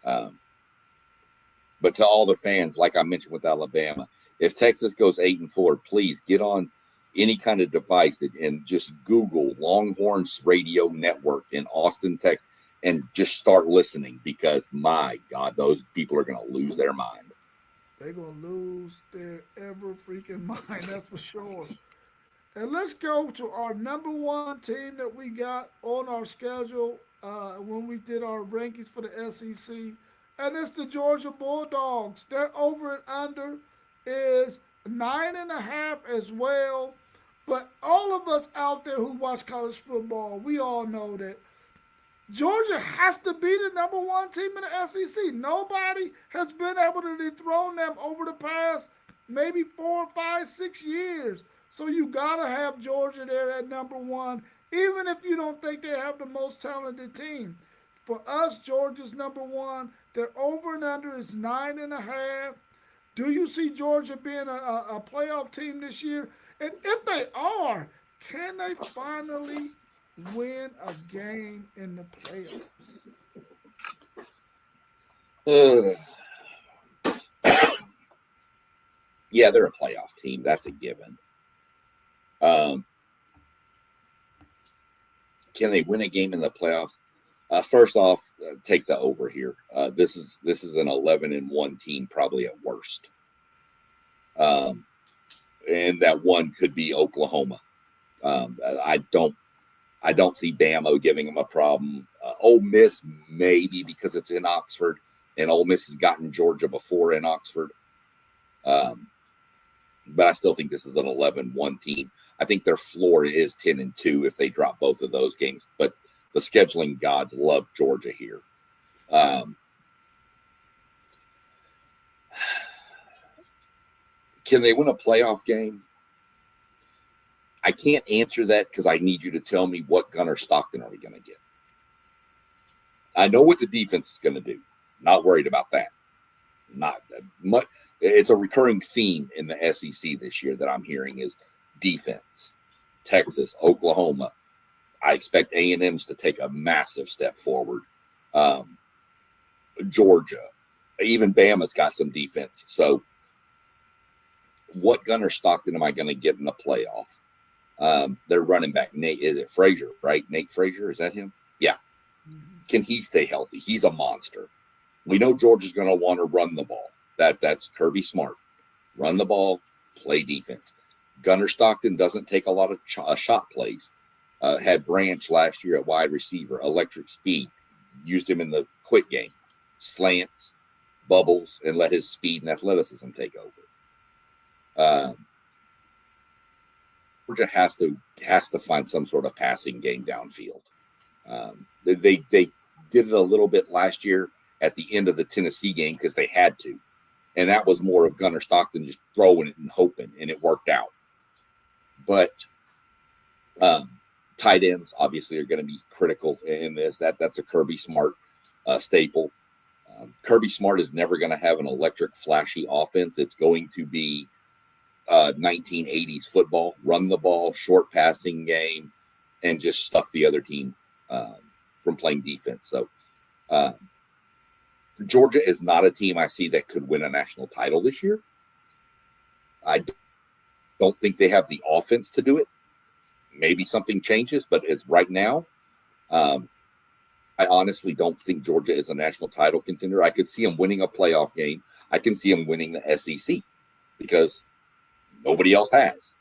But to all the fans, like I mentioned with Alabama, if Texas goes 8-4, please get on any kind of device and just Google Longhorns Radio Network in Austin, Texas, and just start listening, because my God, those people are going to lose their mind. They're going to lose their ever freaking mind, that's for sure. And let's go to our number one team that we got on our schedule when we did our rankings for the SEC, and it's the Georgia Bulldogs. Their over and under is 9.5 as well. But all of us out there who watch college football, we all know that Georgia has to be the number one team in the SEC. Nobody has been able to dethrone them over the past maybe 4, 5, 6 years. So you gotta have Georgia there at number one, even if you don't think they have the most talented team. For us, Georgia's number one. Their over and under is 9.5. Do you see Georgia being a playoff team this year? And if they are, can they finally win a game in the playoffs? Yeah, they're a playoff team. That's a given. Can they win a game in the playoffs? First off, take the over here. This is an 11-1 team, probably at worst. And that one could be Oklahoma. I don't see Bama giving them a problem. Ole Miss maybe, because it's in Oxford, and Ole Miss has gotten Georgia before in Oxford. But I still think this is an 11-1 team. I think their floor is 10-2 if they drop both of those games. But the scheduling gods love Georgia here. Can they win a playoff game? I can't answer that because I need you to tell me what Gunnar Stockton are we going to get. I know what the defense is going to do. Not worried about that. Not much. It's a recurring theme in the SEC this year that I'm hearing is defense. Texas, Oklahoma. I expect A&M's to take a massive step forward. Georgia, even Bama's got some defense. So what Gunnar Stockton am I going to get in the playoff? Their running back, Nate, is it Frazier, right? Nate Frazier, is that him? Yeah. Can he stay healthy? He's a monster. We know Georgia's going to want to run the ball. That's Kirby Smart. run the ball, play defense. Gunnar Stockton doesn't take a lot of shot plays. Had Branch last year at wide receiver, electric speed. Used him in the quick game, slants, bubbles, and let his speed and athleticism take over. Georgia has to find some sort of passing game downfield. They did it a little bit last year at the end of the Tennessee game because they had to, and that was more of Gunnar Stockton just throwing it and hoping, and it worked out. But tight ends obviously are going to be critical in this. That's a Kirby Smart staple. Kirby Smart is never going to have an electric, flashy offense. It's going to be 1980s football, run the ball, short passing game, and just stuff the other team from playing defense. So Georgia is not a team I see that could win a national title this year. I don't think they have the offense to do it. Maybe something changes, but as right now, I honestly don't think Georgia is a national title contender. I could see them winning a playoff game. I can see them winning the SEC because nobody else has.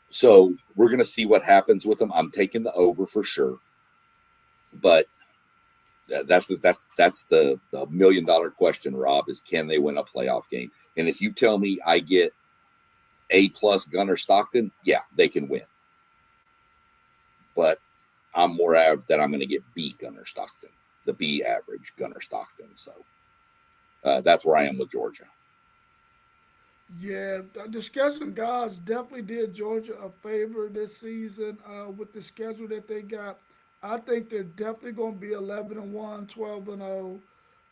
So we're going to see what happens with them. I'm taking the over for sure, but that's the $1 million question, Rob, is can they win a playoff game? And if you tell me I get A+ Gunnar Stockton, yeah, they can win. But I'm more average that I'm going to get B Gunnar Stockton, the B average Gunnar Stockton. So that's where I am with Georgia. Yeah, the scheduling guys definitely did Georgia a favor this season with the schedule that they got. I think they're definitely going to be 11-1,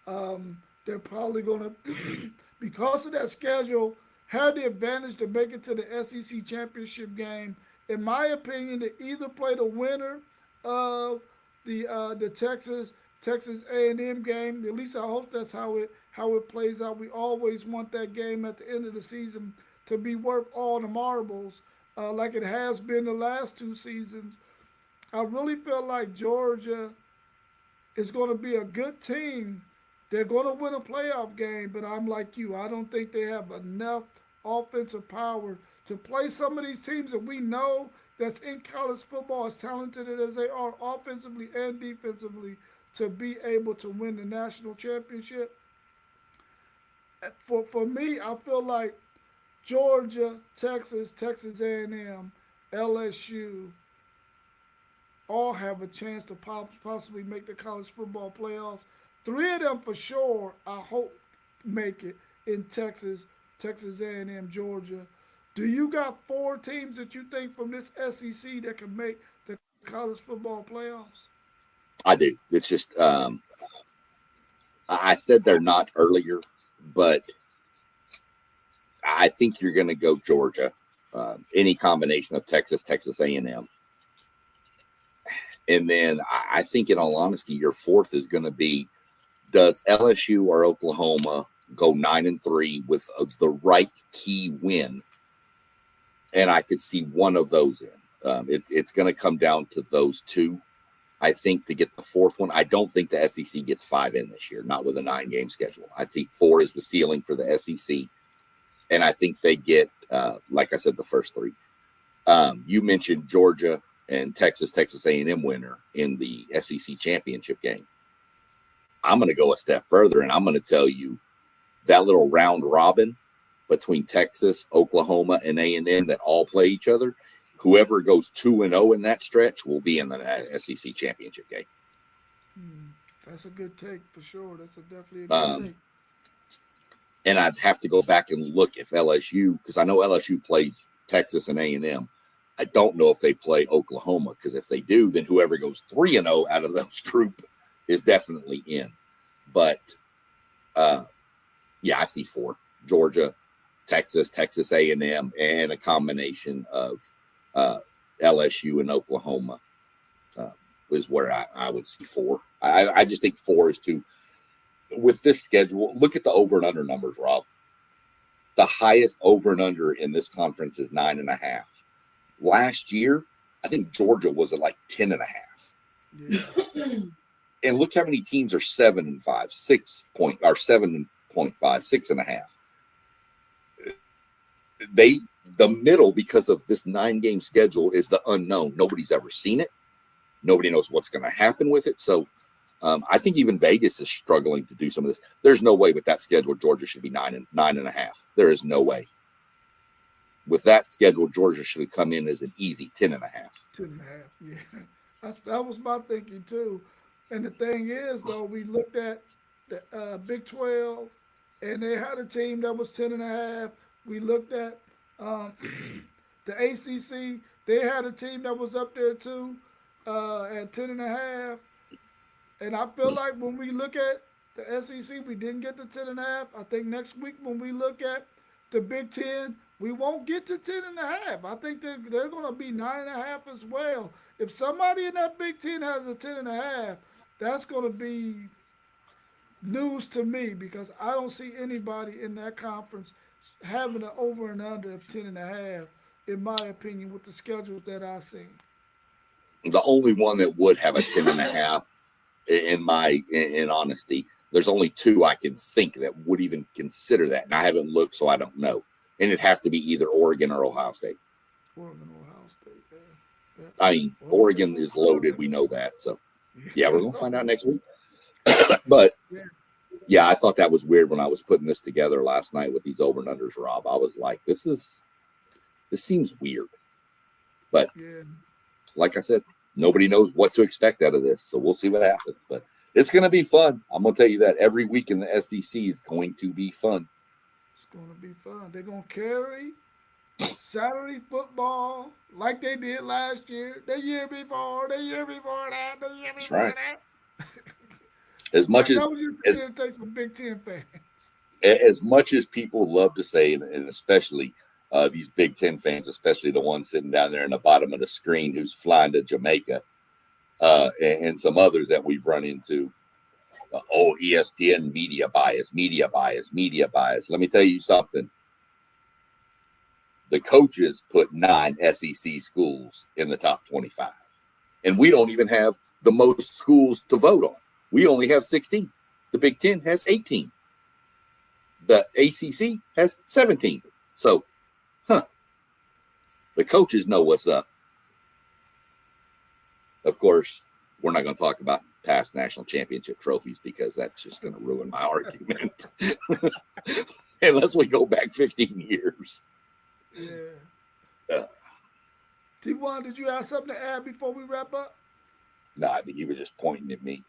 12-0. They're probably going to, because of that schedule, have the advantage to make it to the SEC championship game. In my opinion, to either play the winner of the Texas A&M game. At least I hope that's how it plays out. We always want that game at the end of the season to be worth all the marbles, like it has been the last two seasons. I really feel like Georgia is going to be a good team. They're going to win a playoff game, but I'm like you. I don't think they have enough offensive power to play some of these teams that we know that's in college football, as talented as they are offensively and defensively, to be able to win the national championship. For me, I feel like Georgia, Texas A&M, LSU all have a chance to possibly make the college football playoffs. Three of them for sure, I hope, make it in Texas A&M, Georgia. Do you got four teams that you think from this SEC that can make the college football playoffs? I do. It's just I said they're not earlier, but I think you're going to go Georgia, any combination of Texas A&M. And then I think, in all honesty, your fourth is going to be, does LSU or Oklahoma go 9-3 with the right key win? And I could see one of those in. It's going to come down to those two, I think, to get the fourth one. I don't think the SEC gets 5 in this year, not with a 9-game schedule. I think 4 is the ceiling for the SEC. And I think they get, like I said, the first 3. You mentioned Georgia and Texas A&M winner in the SEC championship game. I'm going to go a step further, and I'm going to tell you that little round robin between Texas, Oklahoma, and A&M that all play each other, whoever goes 2-0 in that stretch will be in the SEC championship game. That's a good take for sure. That's definitely a good take. And I'd have to go back and look if LSU, because I know LSU plays Texas and A&M. I don't know if they play Oklahoma, because if they do, then whoever goes 3-0 out of those group is definitely in. But, yeah, I see 4. Georgia, Texas A&M, and a combination of LSU and Oklahoma is where I would see 4. I just think 4 is too. With this schedule, look at the over and under numbers, Rob. The highest over and under in this conference is 9.5. Last year, I think Georgia was at like 10.5. Yeah. And look how many teams are 7-5, 6 point or 7.5, 6.5. the middle, because of this 9-game schedule, is the unknown. Nobody's ever seen it. Nobody knows what's going to happen with it. So I think even Vegas is struggling to do some of this. There's no way with that schedule Georgia should be 9.5. There is no way. With that schedule, Georgia should come in as an easy 10.5. 10.5, yeah. That was my thinking too. And the thing is, though, we looked at the Big 12, and they had a team that was 10.5. We looked at the ACC. They had a team that was up there too at 10.5. And I feel like when we look at the SEC, we didn't get to 10.5. I think next week when we look at the Big 10, we won't get to 10.5. I think they're going to be 9.5 as well. If somebody in that Big 10 has a 10.5, that's going to be news to me, because I don't see anybody in that conference having an over and under of 10.5, in my opinion, with the schedules that I see. The only one that would have a 10.5, in honesty, there's only two I can think that would even consider that, and I haven't looked, so I don't know. And it'd have to be either Oregon or Ohio State. Oregon, Ohio State, yeah. I mean, Oregon is loaded. We know that. So, yeah, we're going to find out next week. But, yeah, I thought that was weird when I was putting this together last night with these over and unders, Rob. I was like, this seems weird. But, like I said, nobody knows what to expect out of this. So we'll see what happens. But it's going to be fun. I'm going to tell you that every week in the SEC is going to be fun. It's going to be fun. They're going to carry Saturday football like they did last year, the year before that, the year before that. As much as take some Big Ten fans. As much as people love to say, and especially these Big Ten fans, especially the one sitting down there in the bottom of the screen who's flying to Jamaica, and some others that we've run into. ESPN media bias. Let me tell you something. The coaches put 9 SEC schools in the top 25. And we don't even have the most schools to vote on. We only have 16. The Big Ten has 18. The ACC has 17. So, the coaches know what's up. Of course, we're not going to talk about past national championship trophies because that's just going to ruin my argument. Unless we go back 15 years. Yeah. T1, did you have something to add before we wrap up? No, I think you were just pointing at me.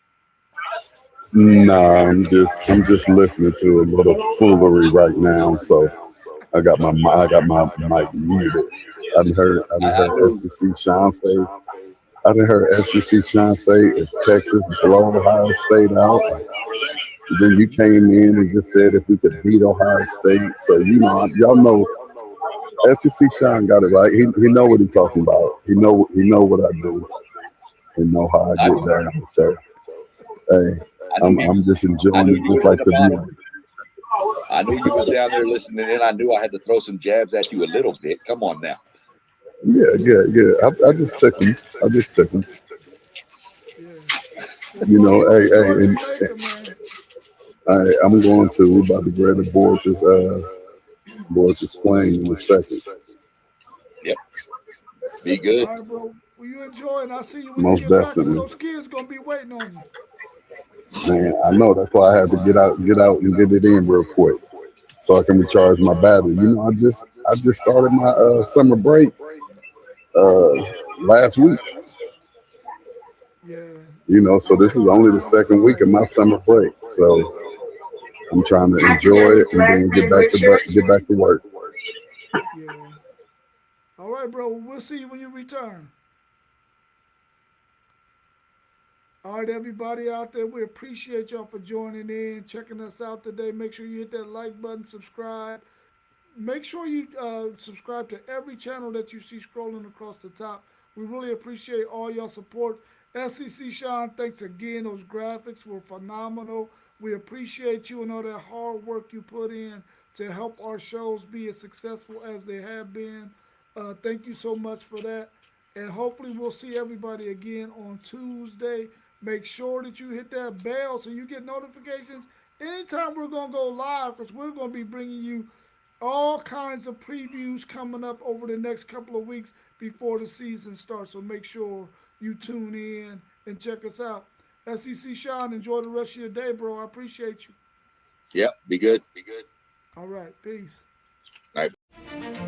No, I'm just listening to a little foolery right now. So I got my mic muted. I done heard SEC Sean say. I done heard SEC Sean say if Texas blow Ohio State out, then you came in and just said if we could beat Ohio State. So y'all know SEC Sean got it right. He know what he's talking about. He know what I do. He know how I get down. So hey, I'm just enjoying it just like the view. I knew you was down there listening, and I knew I had to throw some jabs at you a little bit. Come on now. Yeah. I just took him. You know, I'm going to. We're about to grab the board this flame in a second. Yep. Be good. All right, bro. Well, you enjoy, and I'll see you when Most you get definitely. back. Those kids gonna be waiting on you. Man, I know. That's why I had to get out and get it in real quick, so I can recharge my battery. You know, I just started my summer break last week. Yeah. You know, so this is only the second week of my summer break. So I'm trying to enjoy it and then get back to work. Yeah. All right, bro. We'll see you when you return. All right, everybody out there, we appreciate y'all for joining in, checking us out today. Make sure you hit that like button, subscribe. Make sure you subscribe to every channel that you see scrolling across the top. We really appreciate all your support. SEC Sean, thanks again. Those graphics were phenomenal. We appreciate you and all that hard work you put in to help our shows be as successful as they have been. Thank you so much for that. And hopefully we'll see everybody again on Tuesday. Make sure that you hit that bell so you get notifications anytime we're going to go live, because we're going to be bringing you all kinds of previews coming up over the next couple of weeks before the season starts. So make sure you tune in and check us out. SEC Sean, enjoy the rest of your day, bro. I appreciate you. Yep. Be good. All right. Peace. All right.